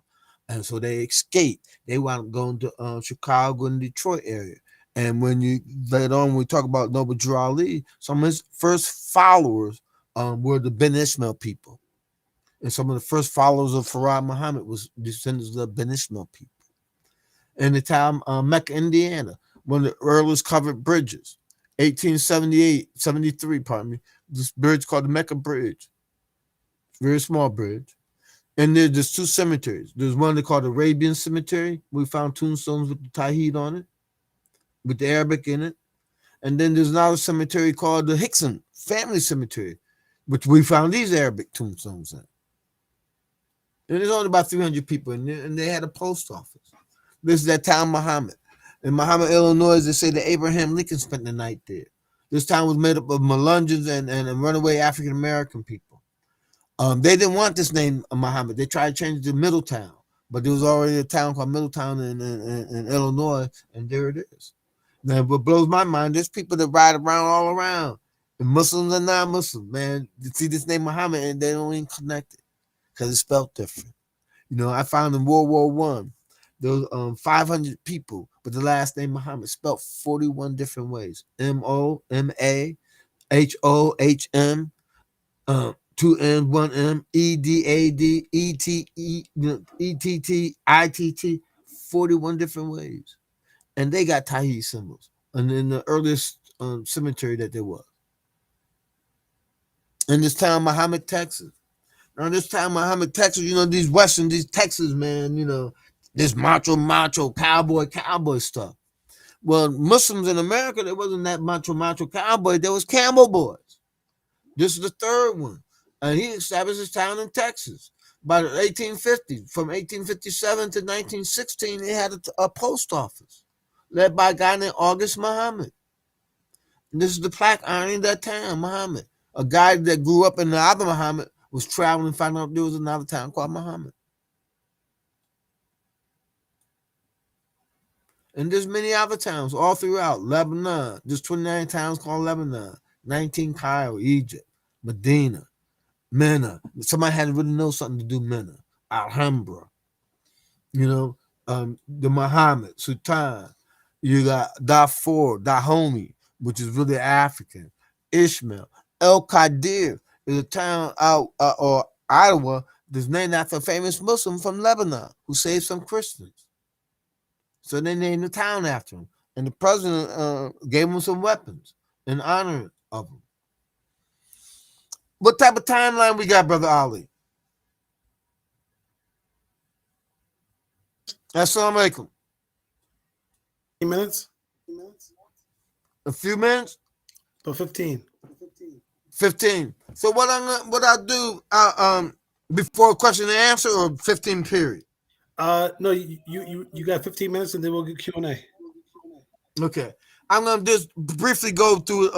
And so they escaped. They wound up going to Chicago and Detroit area. And when you later on, when we talk about Noble Drew Ali, some of his first followers were the Ben Ishmael people. And some of the first followers of Farad Muhammad was descendants of the Ben Ishmael people. In the town Mecca, Indiana, one of the earliest covered bridges, 73, pardon me, this bridge called the Mecca Bridge. Very small bridge. And there's two cemeteries. There's one they call the Arabian Cemetery. We found tombstones with the Tawheed on it, with the Arabic in it. And then there's another cemetery called the Hickson Family Cemetery, which we found these Arabic tombstones in. And there's only about 300 people in there, and they had a post office. This is that town, Muhammad. In Muhammad, Illinois, they say that Abraham Lincoln spent the night there. This town was made up of Melungeons and runaway African-American people. They didn't want this name, Muhammad. They tried to change it to Middletown, but there was already a town called Middletown in Illinois, and there it is. Now, what blows my mind, there's people that ride around all around, and Muslims and non-Muslims, man. You see this name Muhammad, and they don't even connect it because it's spelled different. You know, I found in World War I, there was 500 people, but the last name Muhammad spelled 41 different ways. M-O-M-A-H-O-H-M, 2 N, 1 M, E-D-A-D, E-T-E, E-T-T-I-T-T, 41 different ways. And they got Tawheed symbols. And in the earliest cemetery that there was. In this town, Muhammad, Texas. Now, this town, Muhammad, Texas, you know, these Texas, man, you know, this macho, cowboy stuff. Well, Muslims in America, there wasn't that macho, cowboy. There was camel boys. This is the third one. and he established his town in Texas. By the 1850s, from 1857 to 1916, they had a post office led by a guy named August Muhammad. And this is the plaque honoring that town, Muhammad. A guy that grew up in the other Muhammad was traveling and found out there was another town called Muhammad. And there's many other towns all throughout Lebanon. There's 29 towns called Lebanon, 19 Cairo, Egypt, Medina, Mena. Somebody had to really know something to do Mena, Alhambra, the Muhammad, Sultan. You got Darfur, Dahomey, which is really African. Ishmael, El Qadir is a town out or Ottawa that's named after a famous Muslim from Lebanon who saved some Christians. So they named the town after him. And the president gave him some weapons in honor of him. What type of timeline we got, Brother Ali? Assalamu alaikum. Minutes? A few minutes? So 15. 15. So what I'll do before question and answer, or 15 period? No, you got 15 minutes and then we'll get Q&A. Okay. I'm gonna just briefly go through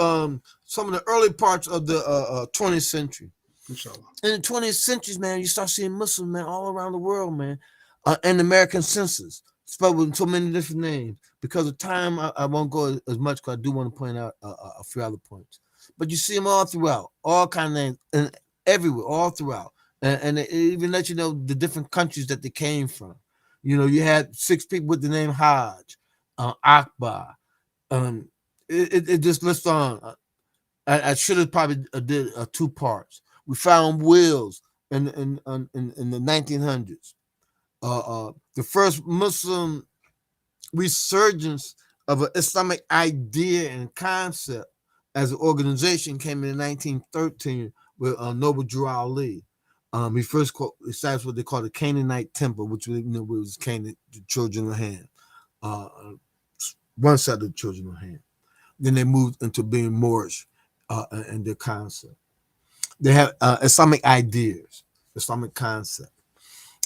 some of the early parts of the 20th century. Inshallah. In the 20th century, man, you start seeing Muslims, man, all around the world, man. And the American Census, spelled with so many different names. Because of time, I won't go as much because I do want to point out a few other points. But you see them all throughout, all kind of names, and everywhere, all throughout. And it even let you know the different countries that they came from. You had 6 people with the name Hajj, Akbar. It just lists on. I should have probably did 2 parts. We found wills in the 1900s. The first Muslim resurgence of an Islamic idea and concept as an organization came in 1913 with Noble Drew Ali. He first established what they call the Canaanite Temple, which was Canaan, the children of Ham. One side of the children of Ham. Then they moved into being Moorish and their concept. They have Islamic ideas, Islamic concept.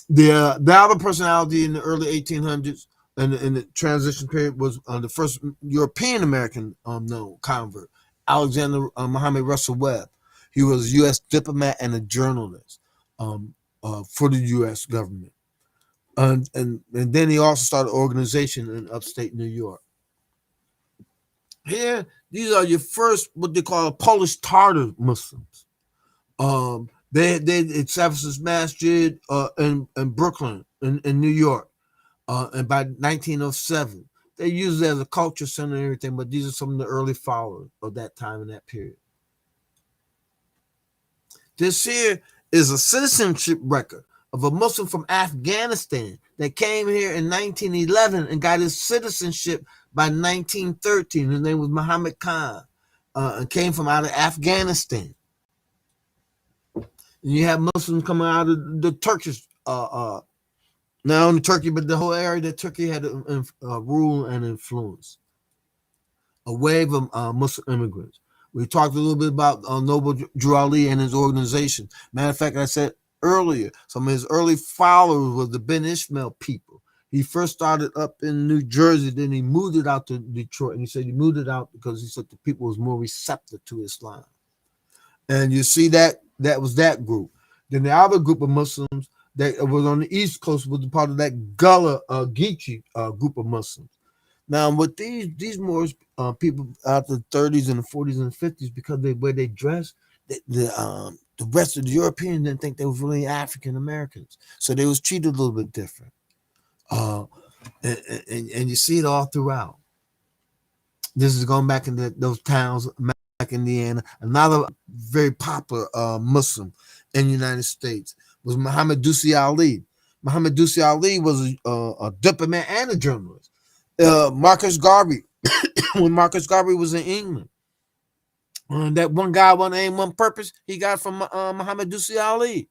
The other personality in the early 1800s and in the transition period was the first European American known convert, Alexander Muhammad Russell Webb. He was a U.S. diplomat and a journalist for the U.S. government. And then he also started an organization in upstate New York. Here, these are your first, what they call Polish Tartar Muslims. They established this masjid in Brooklyn, in New York, and by 1907. They used it as a culture center and everything, but these are some of the early followers of that time in that period. This here is a citizenship record of a Muslim from Afghanistan that came here in 1911 and got his citizenship by 1913. His name was Muhammad Khan, and came from out of Afghanistan. And you have Muslims coming out of the Turkish, not only Turkey, but the whole area that Turkey had rule and influence. A wave of Muslim immigrants. We talked a little bit about Noble Drew Ali and his organization. Matter of fact, I said earlier, some of his early followers were the Ben Ishmael people. He first started up in New Jersey, then he moved it out to Detroit. And he said he moved it out because he said the people was more receptive to Islam. And you see that was that group. Then the other group of Muslims that was on the East Coast was part of that Gullah Geechee group of Muslims. Now, with these Moorish people out the 30s and the 40s and the 50s, because the way they dressed, the rest of the Europeans didn't think they were really African Americans, so they was treated a little bit different. And you see it all throughout. This is going back into those towns, back in Indiana. Another very popular Muslim in the United States was Muhammad Dusi Ali. Muhammad Dusi Ali was a diplomat and a journalist. Marcus Garvey, when Marcus Garvey was in England, that one guy, one aim, one purpose, he got from Muhammad Dusi Ali.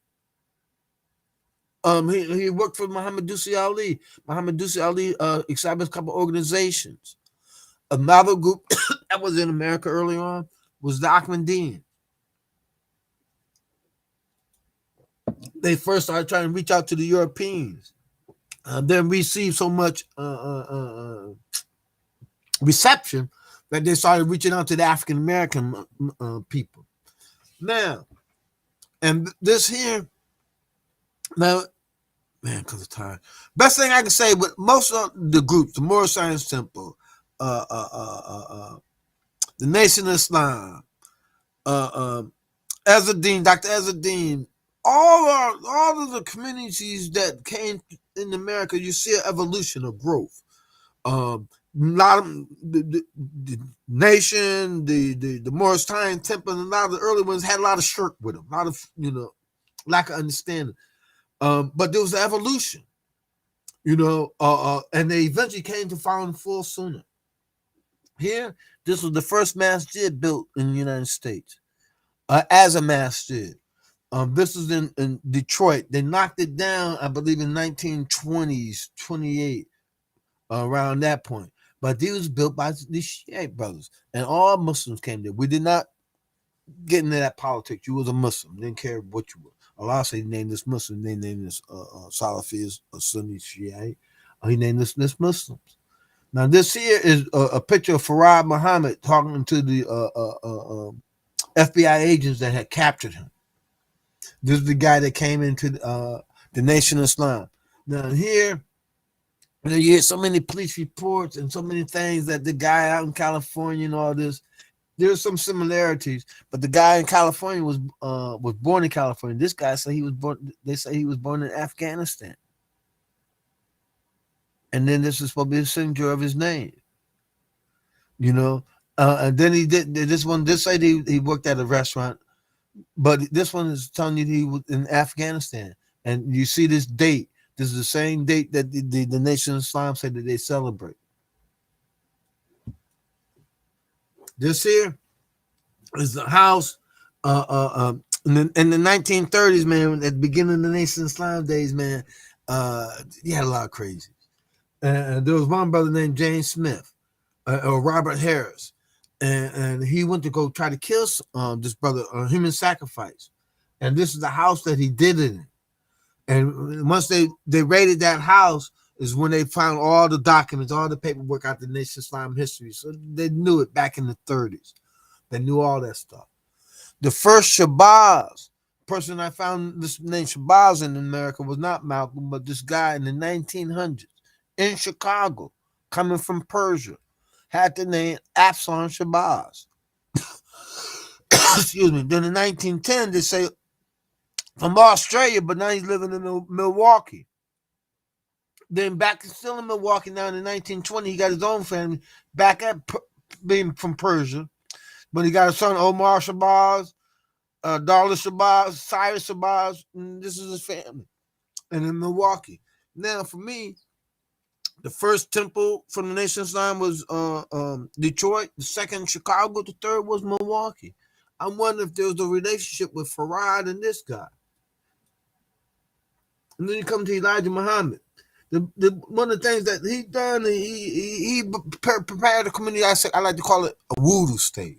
He worked for Muhammad Dusi Ali. Muhammad Dusi Ali established a couple organizations. Another group that was in America early on was the Ahmadiyyan. they first started trying to reach out to the Europeans, then received so much reception that they started reaching out to the African American people. Now, and this here, now, man, because of time. Best thing I can say with most of the groups, the Moorish Science Temple, the Nation of Islam, Ezzeddin, Dr. Ezzeddin, all of the communities that came in America, you see an evolution of growth. A lot of the nation, the Moorish Science Temple, and a lot of the early ones had a lot of shirk with them, a lot of lack of understanding. But there was an evolution, and they eventually came to found full Sunnah. Here, this was the first masjid built in the United States as a masjid. This is in Detroit. They knocked it down, I believe, in 1920s, 28, around that point. But it was built by the Shiite brothers, and all Muslims came there. We did not get into that politics. You was a Muslim, didn't care what you were. Allah said he named this Muslim, they named this Salafi, Sunni, Shiite. He named this Muslims. Now this here is a picture of Amir Muhammad talking to the FBI agents that had captured him. This is the guy that came into the Nation of Islam. Now here, you hear so many police reports and so many things that the guy out in California and all this. There's some similarities, but the guy in California was born in California. This guy said he was born. They say he was born in Afghanistan, and then this is supposed to be the signature of his name. And then he did this one. This side he worked at a restaurant, but this one is telling you he was in Afghanistan, and you see this date. This is the same date that the Nation of Islam said that they celebrate. This here is the house in the 1930s, man. At the beginning of the Nation of Islam days, man, you had a lot of crazies. There was one brother named James Smith or Robert Harris, and he went to go try to kill this brother on human sacrifice. And this is the house that he did it in. And once they raided that house is when they found all the documents, all the paperwork out the Nation of Islam history. So they knew it back in the 30s. They knew all that stuff. The first Shabazz person I found this name Shabazz in America was not Malcolm, but this guy in the 1900s in Chicago, coming from Persia, had the name Absalom Shabazz. Excuse me. Then in 1910, they say from Australia, but now he's living in Milwaukee. Then back still in Milwaukee now in the 1920s, he got his own family back at being from Persia. But he got a son, Omar Shabazz, Darla Shabazz, Cyrus Shabazz, and this is his family. And in Milwaukee. Now, for me, the first temple from the Nation of Islam was Detroit. The second, Chicago. The third was Milwaukee. I wonder if there was a relationship with Farad and this guy. And then you come to Elijah Muhammad. One of the things that he done, he prepared the community. I like to call it a voodoo stage.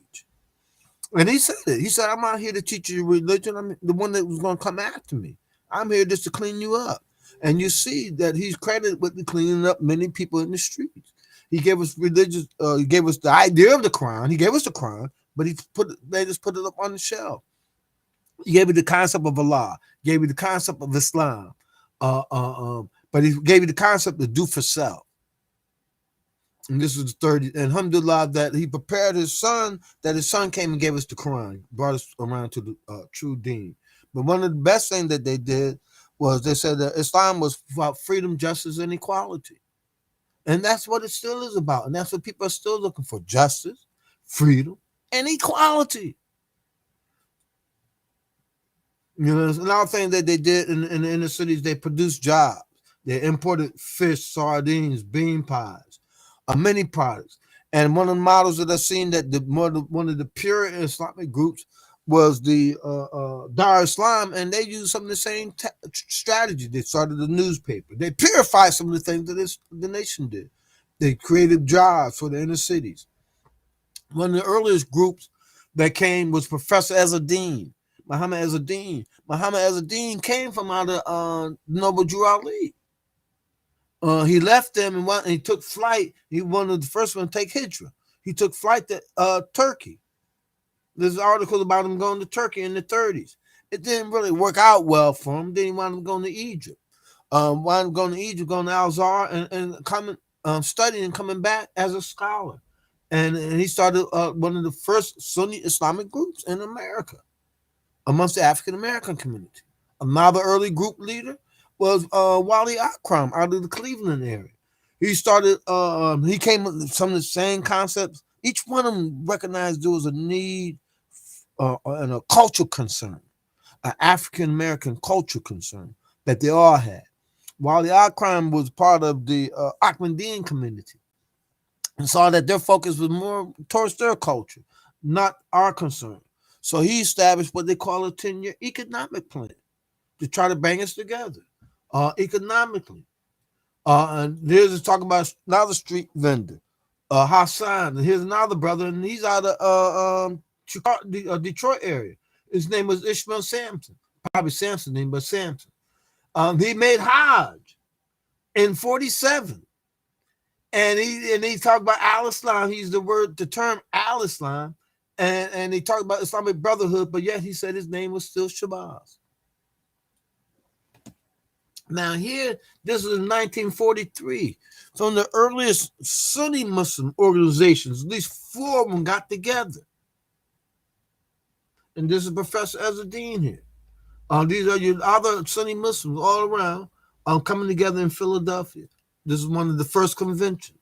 And he said it. He said, I'm not here to teach you religion. I'm the one that was going to come after me. I'm here just to clean you up. And you see that he's credited with cleaning up many people in the streets. He gave us religious, he gave us the idea of the Quran. He gave us the Quran, but they just put it up on the shelf. He gave you the concept of Allah, gave you the concept of Islam, but he gave you the concept of do for self. And this was the third, and alhamdulillah that he prepared his son, that his son came and gave us the Quran, brought us around to the true deen. But one of the best things that they did was they said that Islam was about freedom, justice, and equality. And that's what it still is about. And that's what people are still looking for: justice, freedom, and equality. Another thing that they did in the inner cities, they produced jobs. They imported fish, sardines, bean pies, many products. And one of the models that I've seen that one of the pure Islamic groups was the Dar Islam, and they used some of the same strategy. They started a newspaper. They purified some of the things that the nation did. They created jobs for the inner cities. One of the earliest groups that came was Professor Ezzeddin. Muhammad Azadeen. Muhammad Azadeen came from out of Noble Drew Ali. He left them and he took flight. He was one of the first one to take Hijra. He took flight to Turkey. There's articles about him going to Turkey in the 30s. It didn't really work out well for him. Then he wound up going to Egypt. Wound up going to Egypt, going to Al-Azhar, and coming, studying and coming back as a scholar. And he started one of the first Sunni Islamic groups in America amongst the African American community. Another early group leader was Wali Akram out of the Cleveland area. He started, he came with some of the same concepts. Each one of them recognized there was a need and a cultural concern, an African American cultural concern that they all had. Wali Akram was part of the Ahmadiyyan community and saw that their focus was more towards their culture, not our concern. So he established what they call a 10-year economic plan to try to bring us together economically. And here's a talk about another street vendor, Hassan. And here's another brother, and he's out of Detroit area. His name was Ishmael Sampson. Probably Sampson name, but Sampson. He made Hajj in 47. And he talked about Al-Islam. He used the term Al-Islam. And he talked about Islamic Brotherhood, but yet he said his name was still Shabazz. Now here, this is 1943. So in the earliest Sunni Muslim organizations, at least 4 of them got together. And this is Professor Azadeen here. These are your other Sunni Muslims all around coming together in Philadelphia. This is one of the first conventions.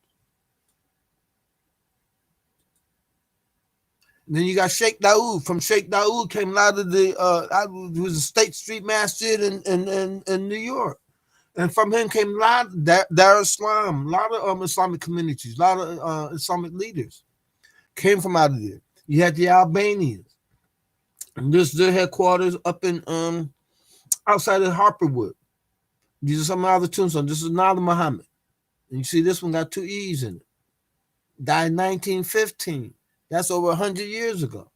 And then you got Sheikh Dawood. From Sheikh Dawood came a lot of the, it was a State Street Masjid in New York. And from him came a lot of Dar Islam, a lot of Islamic communities, a lot of Islamic leaders came from out of there. You had the Albanians. And this is their headquarters up in outside of Harperwood. These are some other tombstones. This is Nala Muhammad. And you see this one got 2 E's in it. Died in 1915. That's over 100 years ago.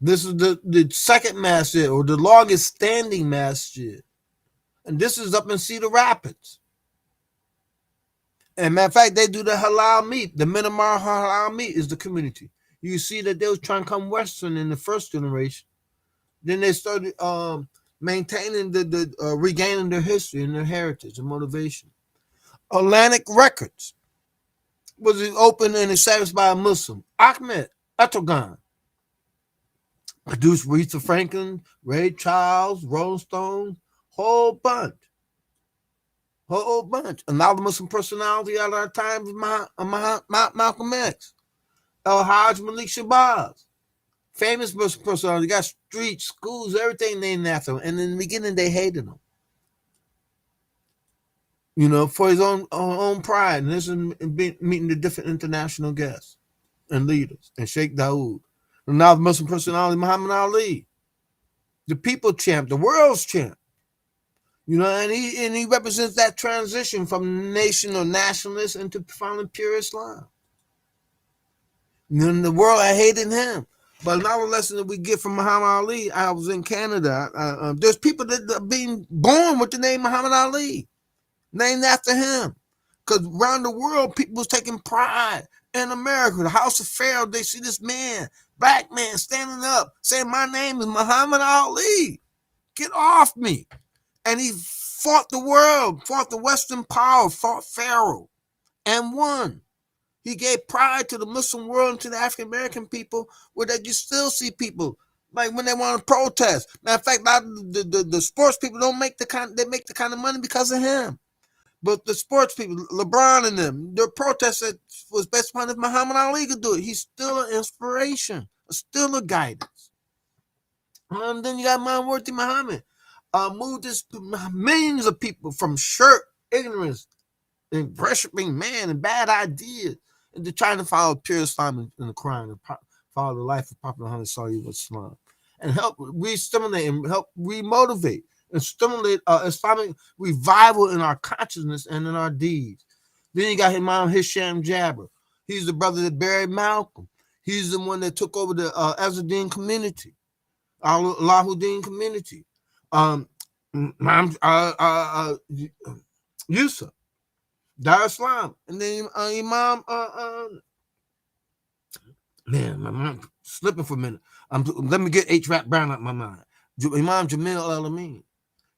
This is the second masjid, or the longest standing masjid. And this is up in Cedar Rapids. And matter of fact, they do the halal meat. The Myanmar halal meat is the community. You see that they was trying to come Western in the first generation. Then they started maintaining regaining their history and their heritage and motivation. Atlantic Records was opened and established by a Muslim, Ahmed Erdogan. Produced Aretha Franklin, Ray Charles, Rolling Stones, whole bunch. Another Muslim personality out of our time was Malcolm X. Hajj Malik Shabazz. Famous Muslim personality. Got streets, schools, everything named after him. And in the beginning, they hated him. You know, for his own pride. And this is meeting the different international guests and leaders. And Sheikh Dawood. Another Muslim personality, Muhammad Ali. The people champ, the world's champ. You know, and he represents that transition from nation or nationalist into profoundly pure Islam. And then the world hated him. But another lesson that we get from Muhammad Ali, I was in Canada. There's people that are being born with the name Muhammad Ali, named after him. Because around the world, people was taking pride in America. The House of Pharaoh, they see this man, black man, standing up, saying, my name is Muhammad Ali. Get off me. And he fought the world, fought the Western power, fought Pharaoh, and won. He gave pride to the Muslim world and to the African American people, where that you still see people like when they want to protest. Matter of fact, a lot of the sports people don't make the kind of money because of him. But the sports people, LeBron and them, their protest that was best fun if Muhammad Ali could do it. He's still an inspiration, still a guidance. And then you got Worthy Muhammad. Moved this millions of people from shirk, ignorance, and worshiping man and bad ideas into trying to follow pure Islam in the Quran and follow the life of Prophet Muhammad Sallallahu Alaihi Wasallam and help re-stimulate and help re-motivate and stimulate Islamic revival in our consciousness and in our deeds. Then you got Imam Hisham Jabber. He's the brother that buried Malcolm. He's the one that took over the Azadeen community. Alahuddin community. Yusuf, Dar Islam, and then Imam. Man, my mind slipping for a minute. Let me get H. Rap Brown out my mind. Imam Jamil Al-Amin.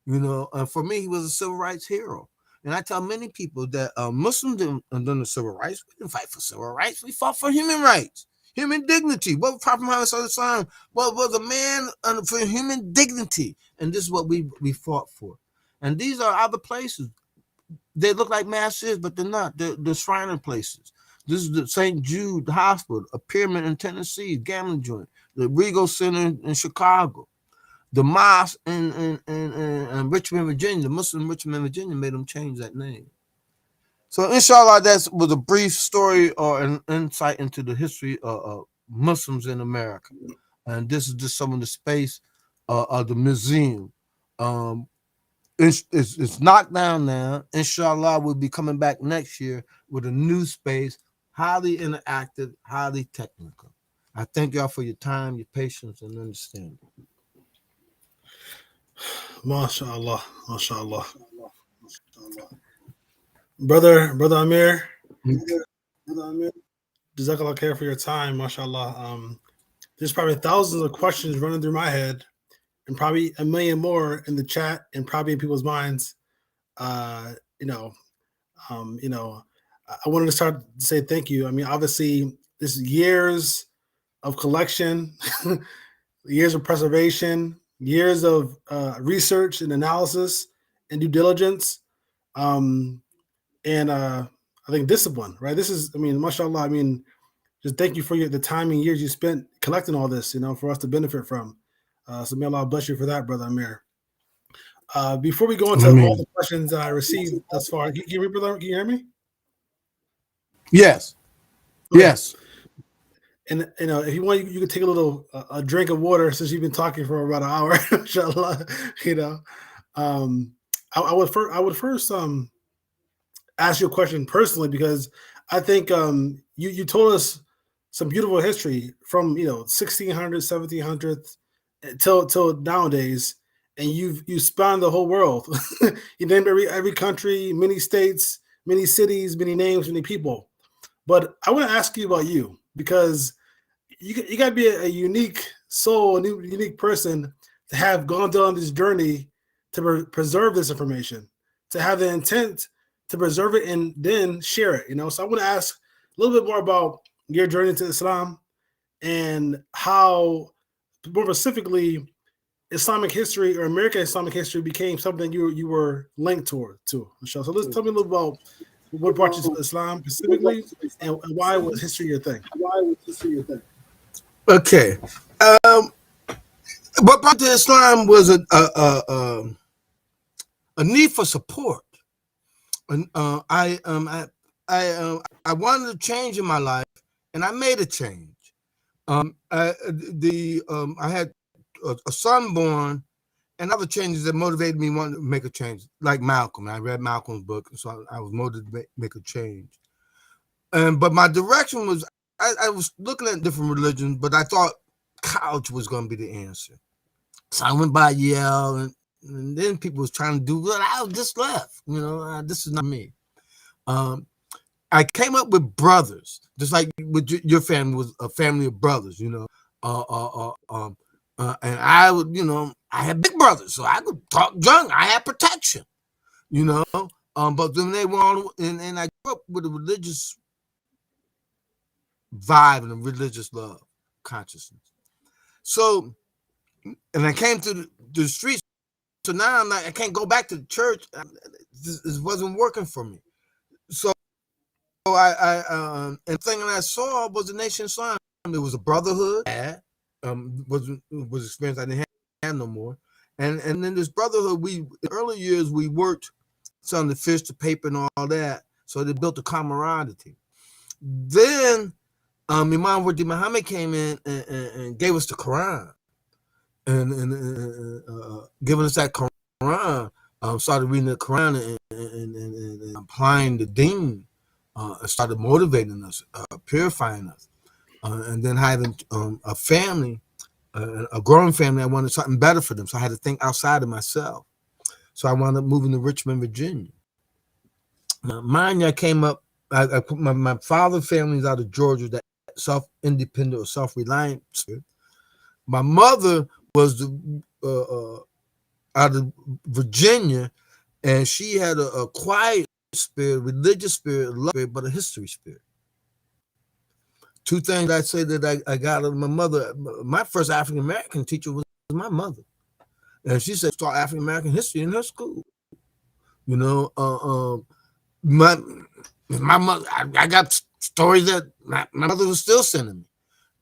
You know, for me, he was a civil rights hero. And I tell many people that Muslims didn't done the civil rights. We didn't fight for civil rights. We fought for human rights, human dignity. What was Prophet Muhammad SAW? What was a man for human dignity? And this is what we fought for. And these are other places. They look like masses, but they're not. They're shrine places. This is the St. Jude Hospital, a pyramid in Tennessee, gambling joint, the Regal Center in Chicago, the mosque in Richmond, Virginia, the Muslim Richmond, Virginia made them change that name. So inshallah, that was a brief story or an insight into the history of Muslims in America. And this is just some of the space of the museum. It's knocked down now. Inshallah, we'll be coming back next year with a new space, highly interactive, highly technical. I thank y'all for your time, your patience, and understanding. MashaAllah, MashaAllah. Brother Amir, Jazakallah khair for your time, MashaAllah. There's probably thousands of questions running through my head, and probably a million more in the chat, and probably in people's minds. I wanted to start to say thank you. I mean, obviously, this is years of collection, years of preservation, years of research and analysis and due diligence, and I think discipline, right? This is, I mean, mashallah, I mean, just thank you for the time and years you spent collecting all this, for us to benefit from. So may Allah bless you for that, Brother Amir. Before we go into all the questions I received thus far, can you hear me? Yes. Okay. Yes. And if you want, you can take a little a drink of water since you've been talking for about an hour. Inshallah, I would first ask you a question personally, because I think you told us some beautiful history from 1600s, 1700s till nowadays, and you spanned the whole world. You named every country, many states, many cities, many names, many people. But I want to ask you about you, because you got to be a unique soul, a unique person to have gone down this journey to preserve this information, to have the intent to preserve it and then share it. So I want to ask a little bit more about your journey to Islam and how, more specifically, Islamic history or American Islamic history became something you were linked to. So let's tell me a little about what brought you to Islam specifically, and why was history your thing? Okay. What brought to Islam was a need for support. And I wanted to change in my life, and I made a change. I had a son born, and other changes that motivated me wanting to make a change, like Malcolm. I read Malcolm's book, so I was motivated to make a change. But my direction was, I was looking at different religions, but I thought college was going to be the answer. So I went by Yale, and then people was trying to do what I just left. This is not me. I came up with brothers, just like with your family was a family of brothers, and I would, I had big brothers, so I could talk junk. I had protection, but then they were all, and I grew up with a religious vibe and a religious love consciousness. So, and I came to the streets. So now I'm like, I can't go back to the church. This wasn't working for me. So and the thing that I saw was the Nation Islam. There was a brotherhood. Was experience I didn't have no more. And then this brotherhood, in early years we worked selling the fish, the paper, and all that. So they built a camaraderie. Then Imam Muhammad came in and gave us the Quran. And giving us that Quran, started reading the Quran and applying the deen, started motivating us, purifying us, and then having a family a growing family. I wanted something better for them, so I had to think outside of myself. So I wound up moving to Richmond, Virginia. Mine, I came up. I put my father's family's out of Georgia, that self-independent or self-reliant spirit. My mother was out of Virginia, and she had a quiet spirit, religious spirit, love spirit, but a history spirit. Two things I say that I got out of my mother. My first African American teacher was my mother, and she said start African American history in her school. You know, my mother. I got stories that my mother was still sending me.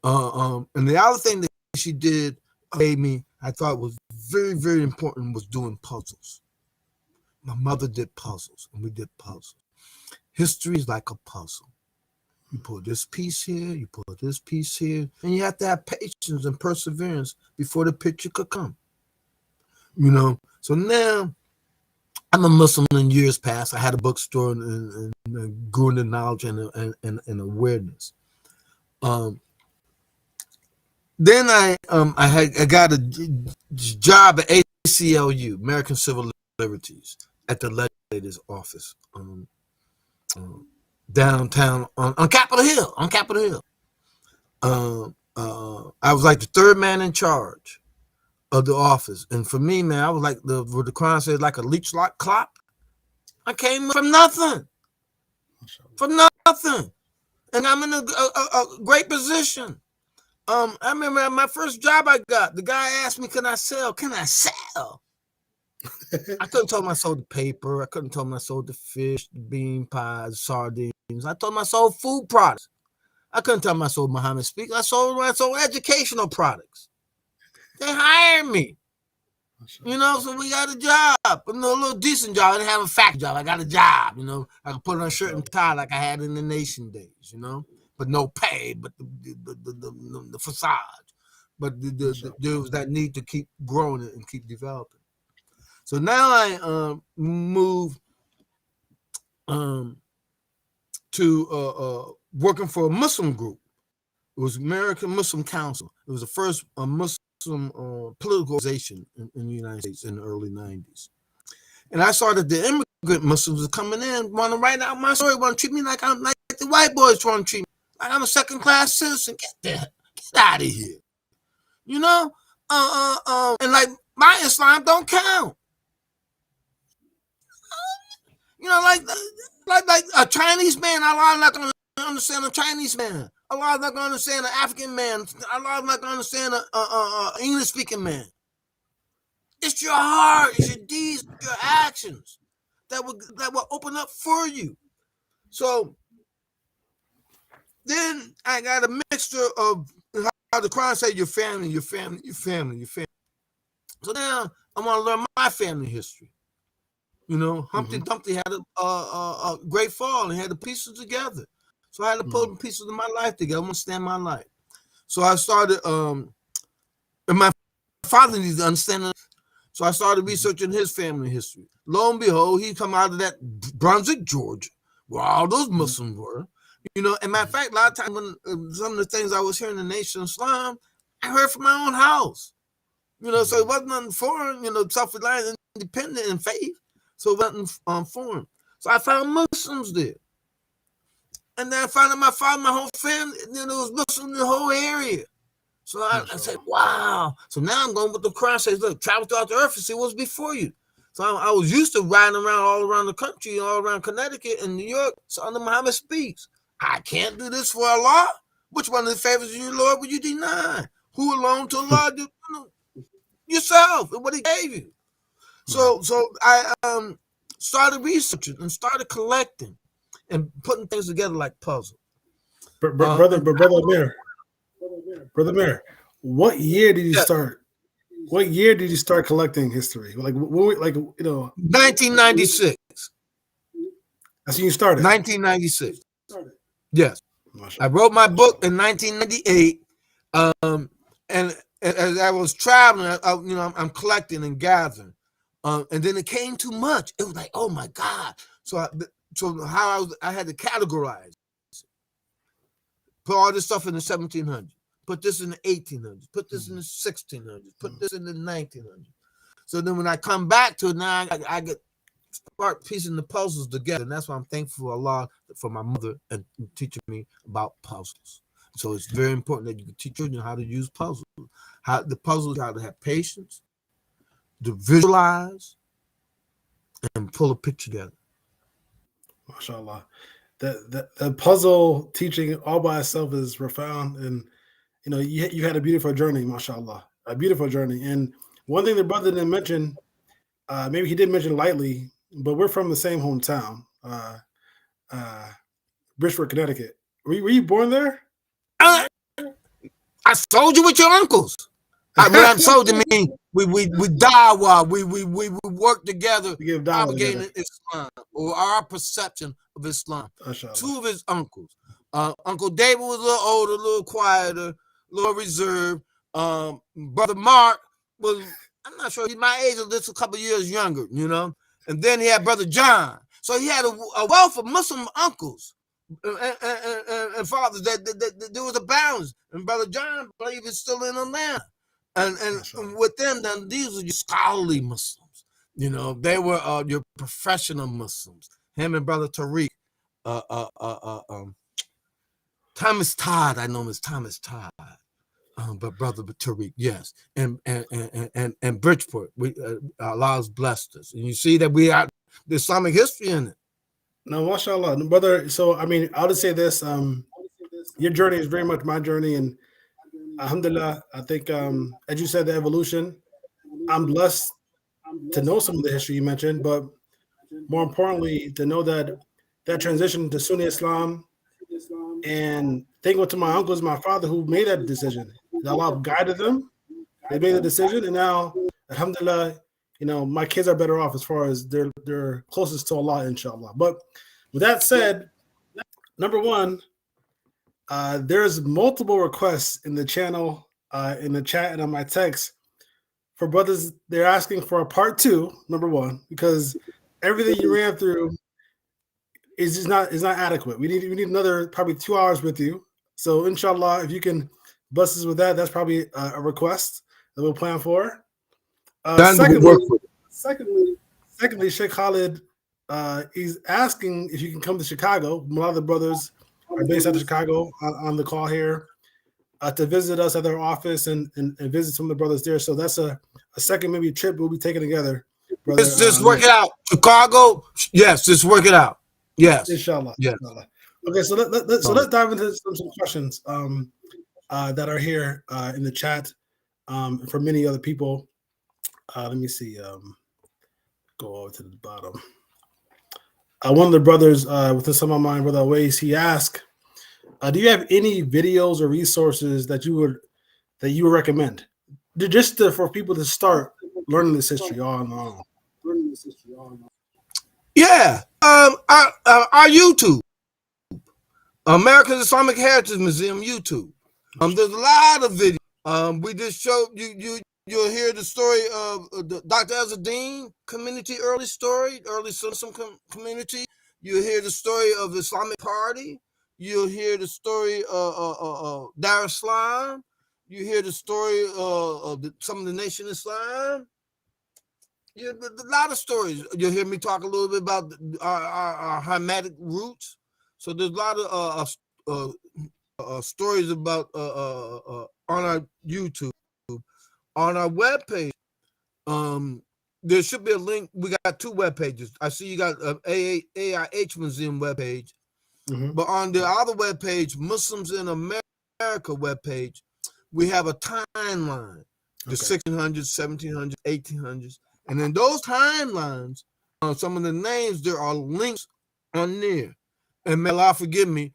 And the other thing that she did made me, I thought was very, very important, was doing puzzles. My mother did puzzles, and we did puzzles. History is like a puzzle. You put this piece here, you put this piece here, and you have to have patience and perseverance before the picture could come. You know, so now I'm a Muslim in years past. I had a bookstore and grew into knowledge and awareness. Then I got a job at ACLU, American Civil Liberties, at the legislator's office downtown on Capitol Hill. I was like the third man in charge of the office, and for me, man, I was like what the Quran says, like a leech lock clock. I came from nothing, and I'm in a great position. I remember my first job I got, the guy asked me, can I sell? I couldn't tell him I sold the paper. I couldn't tell him I sold the fish, the bean pies, sardines. I told him I sold food products. I couldn't tell him I sold Muhammad Speak. I sold educational products. They hired me. You know, so we got a job. A little decent job. I didn't have a factory job. I got a job, you know. I could put on a shirt and tie like I had in the Nation days, you know. But no pay, but the facade. But there was that need to keep growing it and keep developing. So now I moved to working for a Muslim group. It was American Muslim Council. It was the first Muslim political organization in the United States in the early 90s. And I saw that the immigrant Muslims were coming in, want to write out my story, want to treat me like I'm like the white boys want to treat me. Like I'm a second-class citizen. Get out of here. You know? And like my Islam don't count. You know, like a Chinese man, Allah not going to understand a Chinese man. Allah not going to understand an African man. Allah not going to understand an English-speaking man. It's your heart, it's your deeds, your actions that will open up for you. So then I got a mixture of how the Quran says your family. So now I want to learn my family history. You know, Humpty Dumpty had a great fall and had the pieces together. So I had to put the pieces of my life together, understand my life. So I started, and my father needs to understand it. So I started researching his family history. Lo and behold, he come out of that Brunswick, Georgia, where all those Muslims were. You know, and matter of fact, a lot of times when some of the things I was hearing in the Nation of Islam, I heard from my own house. You know, so it wasn't nothing foreign, you know, self-reliant, independent in faith. So it wasn't foreign. So I found Muslims there. And then I found out my father, my whole family, you know, was Muslim in the whole area. So I said, wow. So now I'm going with the Quran says, look, travel throughout the earth and see what's before you. So I was used to riding around all around the country, all around Connecticut and New York. So under Muhammad Speaks, I can't do this for Allah. Which one of the favors of you, Lord, would you deny? Who alone to Allah? You know, yourself and what he gave you. So I started researching and started collecting and putting things together like puzzles. Brother Amir, what year did you start? What year did you start collecting history? Like 1996. That's when you started. 1996. Yes, I wrote my book in 1998, and as I was traveling, I'm collecting and gathering, and then it came too much. It was like, oh my God! So I had to categorize, put all this stuff in the 1700s, put this in the 1800s, put this in the 1600s, put this in the 1900s. So then when I come back to it now, I get start piecing the puzzles together, and that's why I'm thankful a lot for my mother and teaching me about puzzles. So it's very important that you can teach children how to use puzzles. How to have patience, to visualize, and pull a picture together. MashaAllah. The puzzle teaching all by itself is profound, and you had a beautiful journey, MashaAllah, a beautiful journey. And one thing the brother didn't mention, maybe he did mention lightly, but we're from the same hometown, Bridgeport, Connecticut. Were you born there? I sold you with your uncles. When I'm sold, I mean we dawah, we work together, propagating Islam or our perception of Islam. Two of his uncles, Uncle David was a little older, a little quieter, a little reserved. Brother Mark was, I'm not sure, he's my age, or just a couple of years younger, And then he had Brother John. So he had a wealth of Muslim uncles and fathers that there was a balance. And Brother John, I believe, is still in Atlanta. And with them, then these were your scholarly Muslims. They were your professional Muslims. Him and Brother Tariq, Thomas Todd, I know him as Thomas Todd. But Brother Tariq, yes, and Bridgeport, Allah's blessed us, and you see that we are the Islamic history in it. No, mashallah, brother. So I mean, I'll just say this: your journey is very much my journey, and alhamdulillah, I think, as you said, the evolution. I'm blessed to know some of the history you mentioned, but more importantly, to know that transition to Sunni Islam, and thank to my uncles, my father, who made that decision. Allah guided them. They made the decision, and now, alhamdulillah, my kids are better off as far as they're closest to Allah, inshallah. But with that said, number one, there's multiple requests in the channel, in the chat, and on my text for brothers. They're asking for a part 2, number one, because everything you ran through is not adequate. We need another probably 2 hours with you. So inshallah, if you can bless us with that, that's probably a request that we'll plan for. Secondly, Sheikh Khalid, he's asking if you can come to Chicago. A lot of the brothers are based out of Chicago on the call here, to visit us at their office and visit some of the brothers there. So that's a second maybe trip we'll be taking together. Brother, let's just work it out. Chicago, yes, just work it out. Yes, inshallah. Yes. Inshallah. Okay, so let's dive into some questions that are here in the chat for many other people. Let me see. Go over to the bottom. One of the brothers within some of mine, Brother Ways, he asked, do you have any videos or resources that you would recommend, just for people to start learning this history all in all? Yeah, our YouTube, America's Islamic Heritage Museum YouTube. There's a lot of videos. We just showed you. You'll hear the story of the Dr. Ezzeddin community, early Muslim community. You'll hear the story of the Islamic Party. You'll hear the story of Dar Islam. You hear the story of some of the Nation Islam. A lot of stories. You'll hear me talk a little bit about our Hamitic roots. So there's a lot of stories about on our YouTube. On our webpage, there should be a link. We got 2 web pages. I see you got AIH Museum webpage, but on the other webpage, Muslims in America webpage, we have a timeline, the 1600s, 1700s, 1800s, and in those timelines, some of the names, there are links on there. And may Allah forgive me,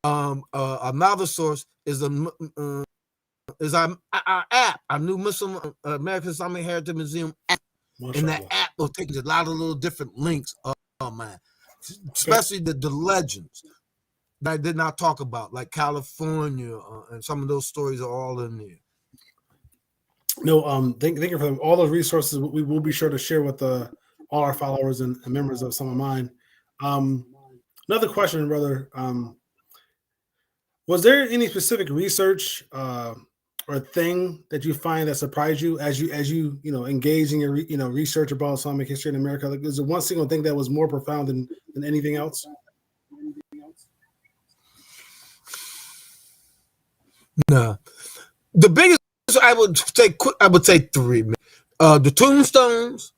another source is our app, our new Muslim American Islamic Heritage Museum app. And that app will take you to a lot of little different links, man. Especially the legends that I did not talk about, like California, and some of those stories are all in there. No, thank you for all those resources. We will be sure to share with all our followers and members of Some of Mine. Another question, brother. Was there any specific research or thing that you find that surprised you as you know engage in your research about Islamic history in America? Like, is there one single thing that was more profound than anything else? No, the biggest I would say three. The tombstones.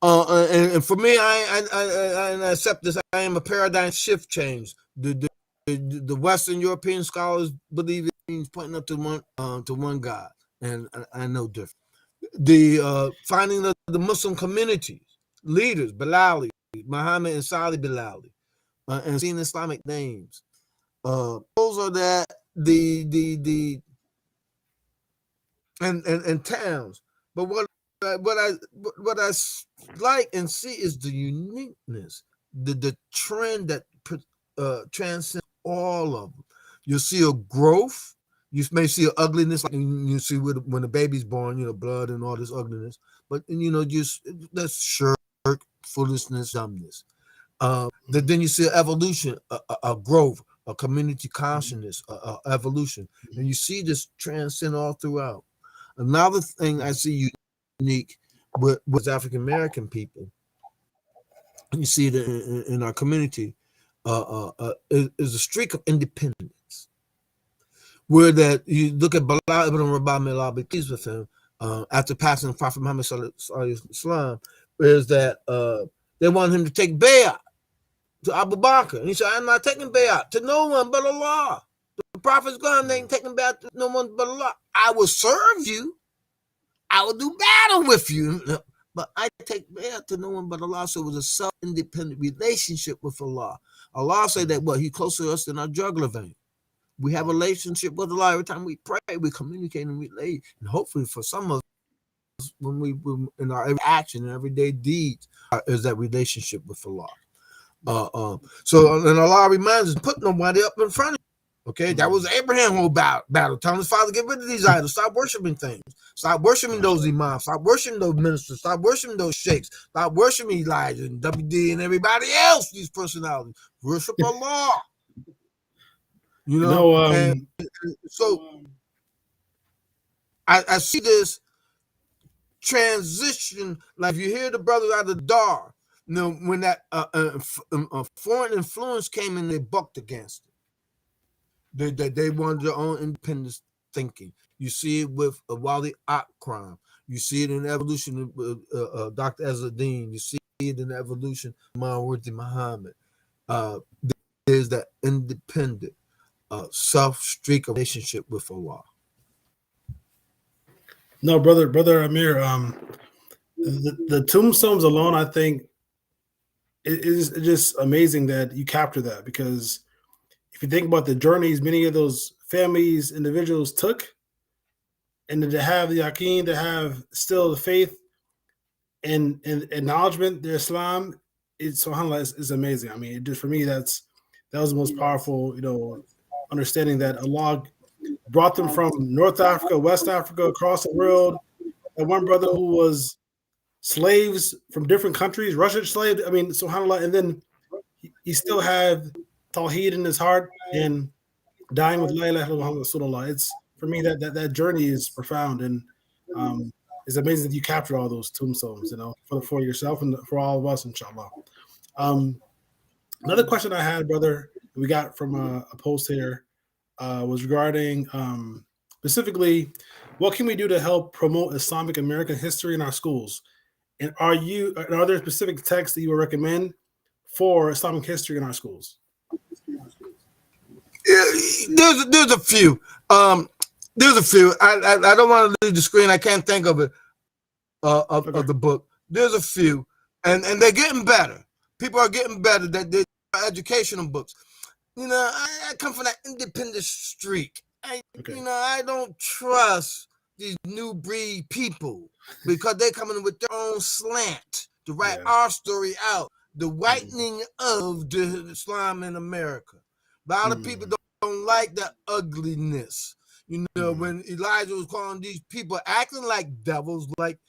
And for me, I accept this. I am a paradigm shift change. The Western European scholars believe it means pointing up to one God, and I know different. The finding of the Muslim communities, leaders, Bilali, Muhammad and Salih Bilali, and seeing Islamic names. Those are the and towns. But what I like and see is the uniqueness, the trend that transcends all of them. You'll see a growth. You may see an ugliness, like you see when the baby's born, blood and all this ugliness. But just that's shirk, foolishness, dumbness. Then you see an evolution, a growth, a community consciousness, evolution, and you see this transcend all throughout. Another thing I see unique with African American people, and you see it in our community, is a streak of independence. Where that you look at Bilal ibn Rabah, may Allah be pleased with him, after passing the Prophet Muhammad sallallahu alaihi wasallam, is that they want him to take bay'ah to Abu Bakr, and he said, "I'm not taking bay'ah to no one but Allah. The Prophet's gone, they ain't taking bay'ah to no one but Allah. I will serve you, I will do battle with you, but I take bay'ah to no one but Allah." So it was a self-independent relationship with Allah. Allah said that He's closer to us than our jugular vein. We have a relationship with Allah. Every time we pray, we communicate and relate. And hopefully for some of us, when we in our every action and everyday deeds, is that relationship with Allah. So and Allah reminds us, put nobody up in front of you. Okay, that was Abraham's whole battle. Telling his father, get rid of these idols. Stop worshiping things. Stop worshiping those imams. Stop worshiping those ministers. Stop worshiping those sheikhs. Stop worshiping Elijah and WD and everybody else, these personalities. Worship Allah. And so I see this transition, like if you hear the brothers out of the Dar, when that foreign influence came in, they bucked against it. They wanted their own independent thinking. You see it with Wali Akram. You see it in the evolution of Dr. Ezzeddin. You see it in the evolution of Mawardi Muhammad. There's that independent self-streak of relationship with Allah. No, brother Amir, the tombstones alone, I think, it is just amazing that you capture that, because if you think about the journeys many of those families, individuals took, and to have the yaqeen, to have still the faith and acknowledgement, the Islam, subhanAllah, is amazing. I mean, just for me, that was the most powerful, understanding that Allah brought them from North Africa, West Africa, across the world. And one brother who was slaves from different countries, Russia slave. I mean, subhanAllah, and then he still had Tawheed in his heart and dying with La ilaha illallah Rasulullah. It's, for me, that journey is profound, and it's amazing that you captured all those tombstones, for yourself and for all of us, inshallah. Another question I had, brother, we got from a post here, was regarding specifically, what can we do to help promote Islamic American history in our schools? And are there specific texts that you would recommend for Islamic history in our schools? There's a few. There's a few. I don't want to leave the screen. I can't think of it of the book. There's a few, and they're getting better. People are getting better. That they're educational books. I come from that independent streak. I don't trust these new breed people, because they're coming with their own slant to write our story out, the whitening of the Islam in America. A lot of people don't like that ugliness. When Elijah was calling these people acting like devils, like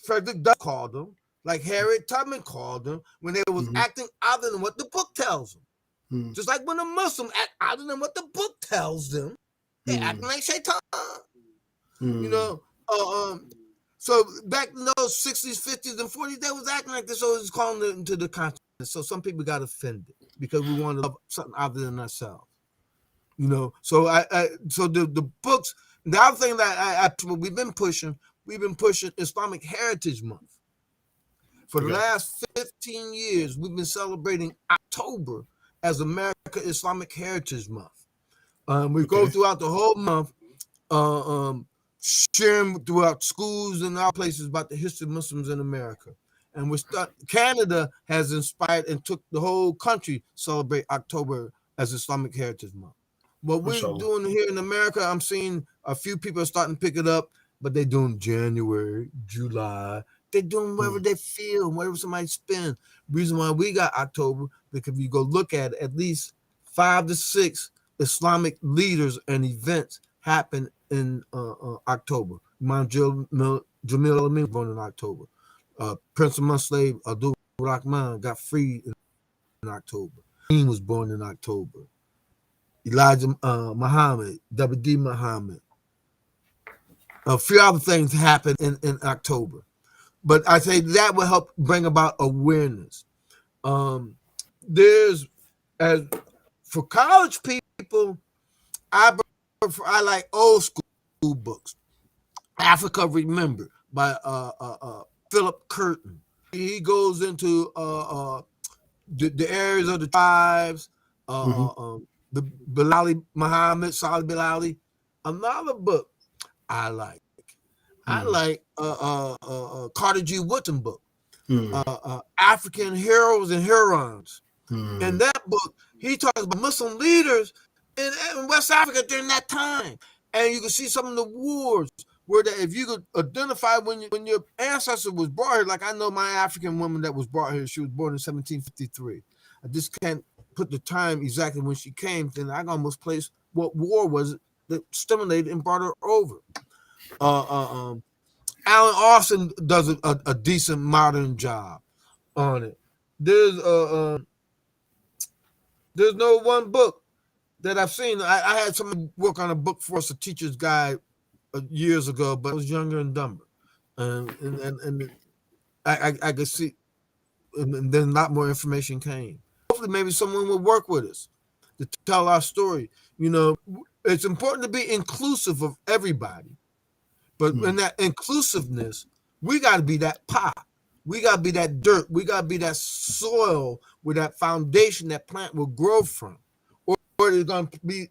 Frederick Douglass called them, like Harriet Tubman called them, when they was acting other than what the book tells them. Just like when a Muslim act other than what the book tells them, they acting like shaitan. You know, so back in those 60s, 50s, and 40s, they was acting like this, so it's calling it into the consciousness. So some people got offended because we wanted to love something other than ourselves. You know, so so the books. The other thing that we've been pushing Islamic Heritage Month. For the last 15 years, we've been celebrating October as America Islamic Heritage Month. We go throughout the whole month, sharing throughout schools and our places about the history of Muslims in America. And Canada has inspired and took the whole country celebrate October as Islamic Heritage Month. What we're doing here in America, I'm seeing a few people are starting to pick it up, but they're doing January, July. They're doing whatever they feel, whatever somebody spends. Reason why we got October, because if you go look at it, at least 5 to 6 Islamic leaders and events happen in October. Imam Jamil Amin born in October. Prince of Enslaved Abdul Rahman got freed in October. He was born in October. Elijah Muhammad, W.D. Muhammad. A few other things happened in October. But I say that will help bring about awareness. There's, as for college people, I like old school books. Africa Remembered by Philip Curtin. He goes into the areas of the tribes, the Bilali Muhammad, Salih Bilali. Another book I like. I like Carter G. Woodson book, African Heroes and Heroines. In that book, he talks about Muslim leaders in West Africa during that time. And you can see some of the wars where that if you could identify when your ancestor was brought here, like I know my African woman that was brought here, she was born in 1753. I just can't put the time exactly when she came, then I can almost place what war was that stimulated and brought her over. Alan Austin does a decent modern job on it. There's no one book that I've seen. I had someone work on a book for us, a teacher's guide, years ago, but I was younger and dumber, and I could see, and then a lot more information came. Hopefully, maybe someone will work with us to tell our story. You know, it's important to be inclusive of everybody. But in that inclusiveness, we got to be that pot. We got to be that dirt. We got to be that soil where that foundation, that plant will grow from. Or it's going to be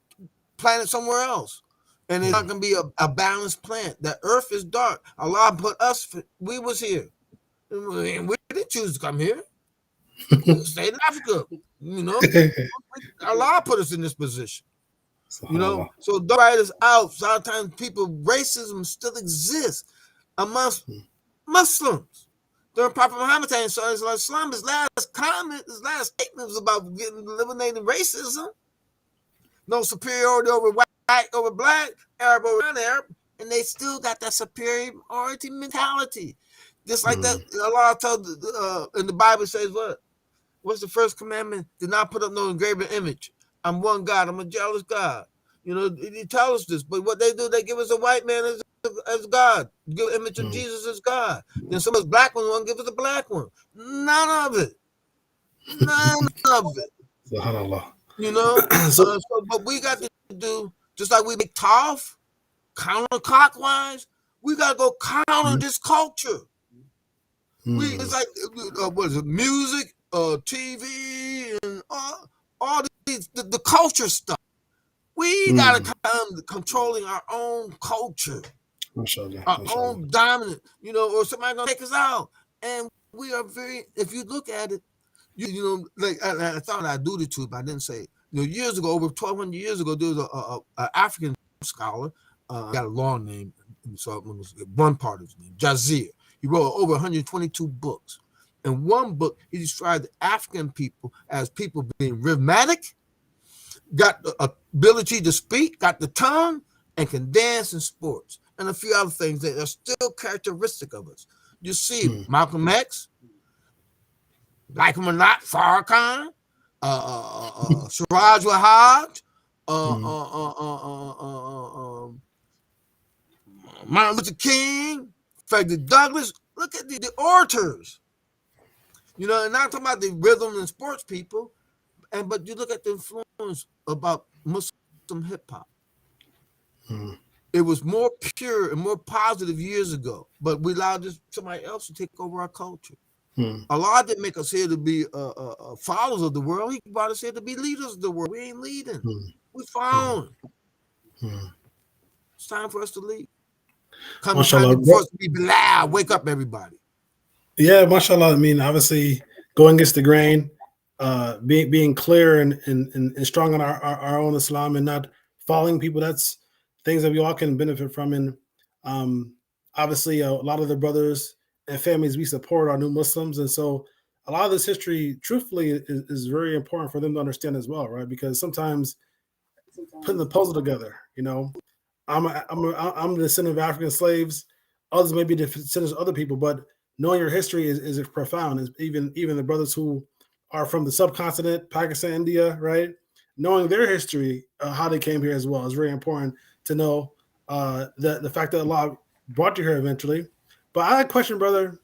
planted somewhere else. And it's not going to be a balanced plant. The earth is dark. Allah put us, we was here. And we didn't choose to come here. We stayed in Africa. You know, Allah put us in this position. You know, so don't write us out. Sometimes racism still exists amongst Muslims. During Prophet Muhammad, so Islam's last comment, his last statement was about eliminating racism. No superiority over white over black, Arab over non-Arab, and they still got that superiority mentality. Just like that, Allah told in the Bible says what? What's the first commandment? Do not put up no engraven image. I'm one God. I'm a jealous God. You know, he tells us this, but what they do, they give us a white man as God. Give an image of Jesus as God. Then some of us black ones want to give us a black one. None of it. None of it. SubhanAllah. You know? But we got to do, just like we make tough, counterclockwise, we got to go counter this culture. It's like, what is it, music, TV, and all these, the culture stuff. We got to come controlling our own culture, our own dominant, you know, or somebody going to take us out. And we are very, if you look at it, you know, like I thought I alluded to it, but I didn't say it. You know, years ago, over 1,200 years ago, there was an African scholar, got a long name, so it was one part of his name, Jazir. He wrote over 122 books. In one book, he described the African people as people being rhythmic, got the ability to speak, got the tongue, and can dance in sports, and a few other things that are still characteristic of us. You see Malcolm X, like him or not, Farrakhan, Siraj Wahaj, Martin Luther King, Frederick Douglass. Look at the orators. And not talking about the rhythm and sports people, but you look at the influence about Muslim hip hop. It was more pure and more positive years ago, but we allowed somebody else to take over our culture. Allah didn't make us here to be followers of the world. He brought us here to be leaders of the world. We ain't leading. We following. It's time for us to lead. Time for us to be loud. Wake up, everybody. Yeah, mashallah. I mean, obviously, going against the grain, being clear and strong on our own Islam and not following people. That's things that we all can benefit from. And obviously, a lot of the brothers and families we support are new Muslims, and so a lot of this history, truthfully, is very important for them to understand as well, right? Because sometimes putting the puzzle together, I'm the descendant of African slaves. Others may be descendants of other people, but knowing your history is profound. Is even the brothers who are from the subcontinent, Pakistan, India, right? Knowing their history, how they came here as well, is very important to know. The fact that Allah brought you here eventually. But I had a question, brother.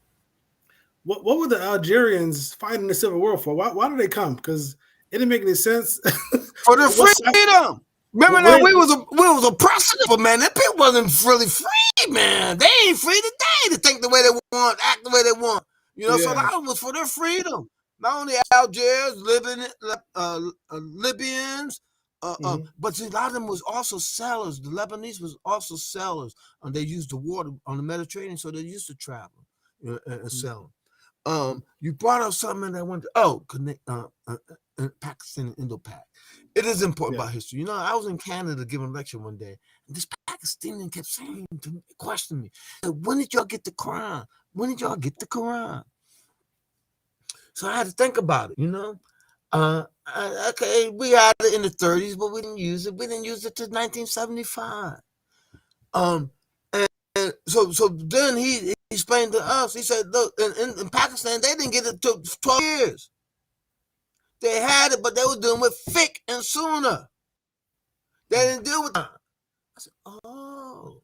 What were the Algerians fighting the Civil War for? Why did they come? Because it didn't make any sense. For their freedom. Remember that we was oppressed, but man, that people wasn't really free, man. They ain't free today to think the way they want, act the way they want. So a lot of them was for their freedom. Not only Algiers, Libyans, but a lot of them was also sellers. The Lebanese was also sellers, and they used the water on the Mediterranean, so they used to travel and sell. You brought up something that went Pakistan and Indo-Pak. It is important about history. I was in Canada giving a lecture one day, and this Pakistani kept saying to me, questioning me, when did y'all get the Quran? When did y'all get the Quran? So I had to think about it, okay, we had it in the 30s, but we didn't use it. We didn't use it till 1975. And so then he explained to us, he said, look, in Pakistan, they didn't get it till 12 years. They had it, but they were dealing with fiqh and sunnah. They didn't deal with that. I said, oh.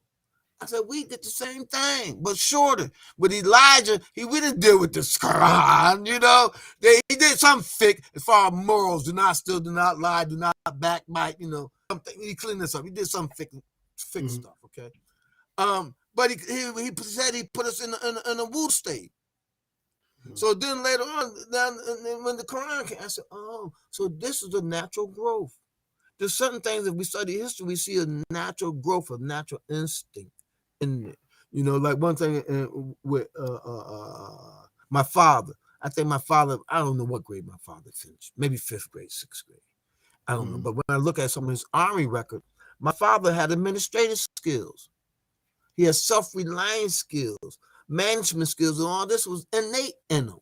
I said, we did the same thing, but shorter. With Elijah, we didn't deal with the Quran, He did some fiqh as far as morals, do not steal, do not lie, do not backbite, something. He cleaned this up. He did some fiqh stuff, okay? But he said he put us in a woo state. So then later on, when the Quran came, I said, oh, so this is a natural growth. There's certain things that we study history, we see a natural growth of natural instinct in it. Like one thing with my father. I think my father, I don't know what grade my father finished. Maybe 5th grade, 6th grade. I don't know. But when I look at some of his army record, my father had administrative skills. He has self-reliance skills, management skills, and all this was innate in him.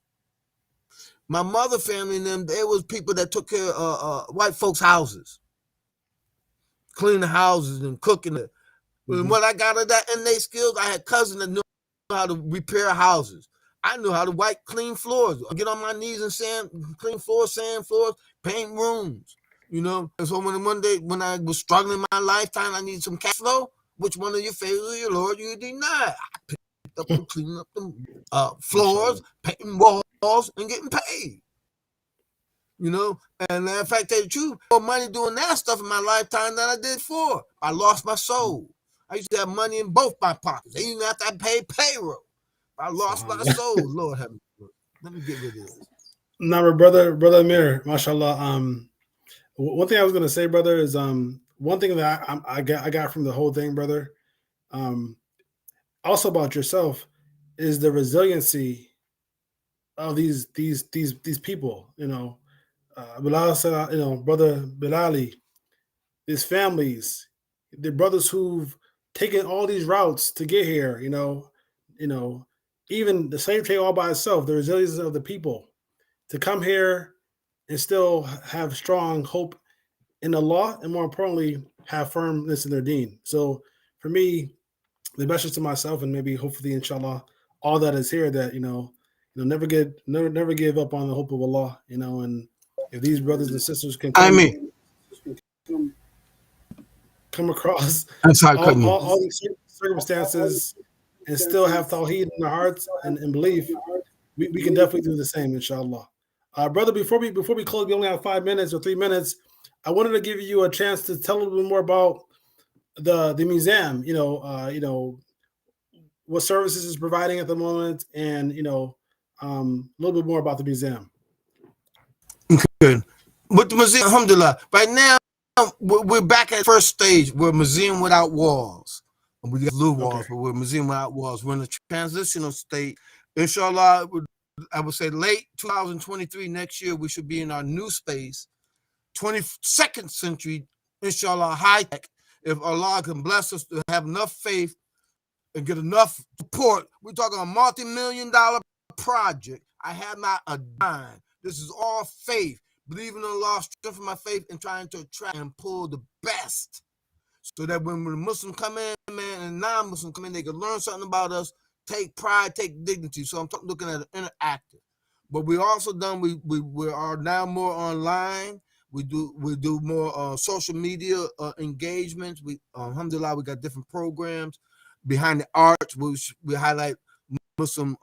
My mother family and them, there was people that took care of white folks' houses, cleaning the houses and cooking it. And when I got of that innate skills, I had cousins that knew how to repair houses. I knew how to clean floors, get on my knees and clean floors, sand floors, paint rooms, And so one day when I was struggling in my lifetime, I needed some cash flow. Which one of your favors of your Lord you deny? I picked up and cleaning up the floors, painting walls, and getting paid. And in fact, tell you the truth, more money doing that stuff in my lifetime than I did before. I lost my soul. I used to have money in both my pockets. Even after I paid payroll, I lost my soul. Lord have mercy. Let me get rid of this. Now, brother Amir, mashallah. One thing I was going to say, brother, is one thing that I got from the whole thing, brother, also about yourself, is the resiliency of these people. Bilal said, brother Bilali, his families, the brothers who've taken all these routes to get here. Even the slave trade all by itself, the resilience of the people to come here and still have strong hope in the law, and more importantly, have firmness in their deen. So for me, the message to myself, and maybe hopefully, inshallah, all that is here, that never give up on the hope of Allah, and if these brothers and sisters can come across I'm sorry, all these circumstances and still have tawheed in their hearts and belief, we can definitely do the same, inshallah. Brother, before we close, we only have 5 minutes or 3 minutes. I wanted to give you a chance to tell a little bit more about the museum. What services is providing at the moment, and a little bit more about the museum. Good. With the museum, alhamdulillah, right now we're back at first stage. We're a museum without walls. We got blue walls, but we're a museum without walls. We're in a transitional state. Inshallah, I would say late 2023, next year, we should be in our new space, 22nd century, inshallah, high tech. If Allah can bless us to have enough faith and get enough support, we're talking a multi-million-dollar project. I have not a dime. This is all faith, believing in Allah, strengthening my faith, and trying to attract and pull the best, so that when the Muslims come in, man, and non-Muslims come in, they can learn something about us, take pride, take dignity. So I'm looking at an interactive. But we also done. We are now more online. We do more social media engagements. Alhamdulillah, we got different programs. Behind the arts, we highlight Muslim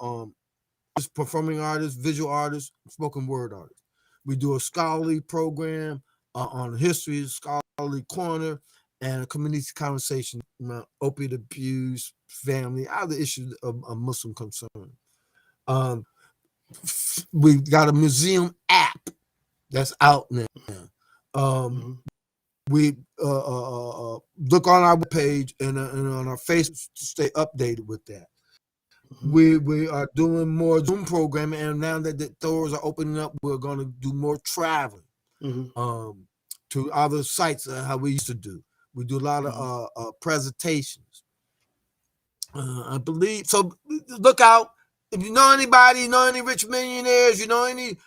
performing artists, visual artists, spoken word artists. We do a scholarly program on history, scholarly corner, and a community conversation around opiate abuse, family, other issues of Muslim concern. We got a museum app that's out now. We look on our page and on our Facebook to stay updated with that. We are doing more Zoom programming, and now that the doors are opening up, we're going to do more traveling to other sites how we used to do. We do a lot of presentations. I believe so. Look out if you know anybody, you know any rich millionaires, you know any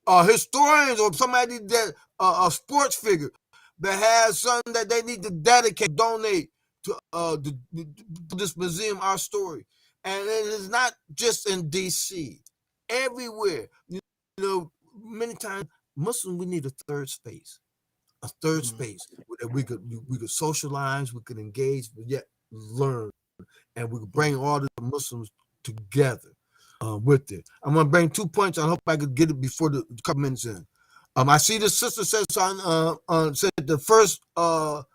historians or somebody that a sports figure that has something that they need to dedicate, donate to this museum, our story. And it is not just in DC, everywhere. You know, many times Muslims, we need a third space, space that we could socialize, we could engage, but yet learn, and we could bring all the Muslims together with it. I'm gonna bring 2 points. I hope I could get it before the couple minutes in. I see the sister says on said the first the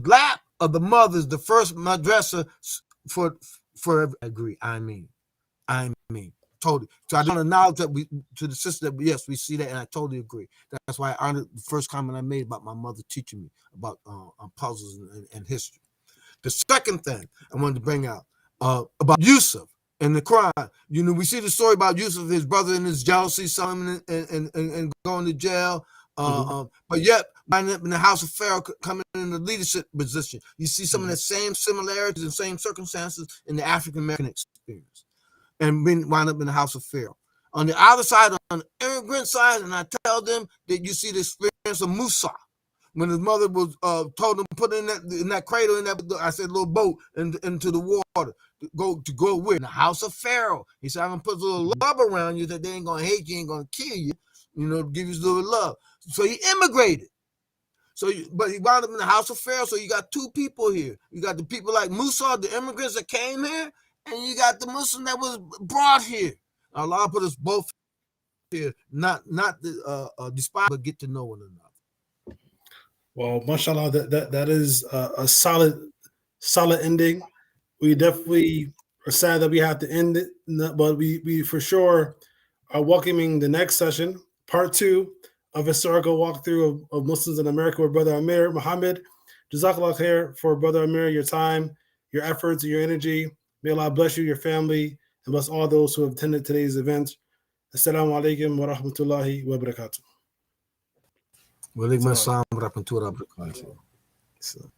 lap of the mothers, the first madrasa for I agree. I mean, totally. So I don't acknowledge that to the sister that yes, we see that, and I totally agree. That's why I honored the first comment I made about my mother teaching me about puzzles and history. The second thing I wanted to bring out about Yusuf in the Quran. You know, we see the story about Yusuf, his brother, and his jealousy, son, and going to jail. But yet, in the house of Pharaoh, coming in the leadership position, you see some of the same similarities and same circumstances in the African American experience, and wind up in the house of Pharaoh. On the other side, on the immigrant side, and I tell them that you see the experience of Musa, when his mother was told him put in that cradle in that I said little boat into the water to go with in the house of Pharaoh. He said, I'm gonna put a little love around you that they ain't gonna hate you, ain't gonna kill you, give you a little love. So he immigrated. But he wound up in the house of Pharaoh. So you got two people here. You got the people like Musa, the immigrants that came here, and you got the Muslim that was brought here. Allah put us both here, not despise, but get to know one another. Well, mashallah, that is a solid ending. We definitely are sad that we have to end it, but we for sure are welcoming the next session, part 2 of historical walkthrough of Muslims in America with Brother Amir Muhammad. Jazakallah khair for Brother Amir, your time, your efforts, your energy. May Allah bless you, your family, and bless all those who have attended today's event. Assalamu alaikum wa rahmatullahi wa barakatuh. Wa alaikum assalam wa rahmatullahi wa barakatuh.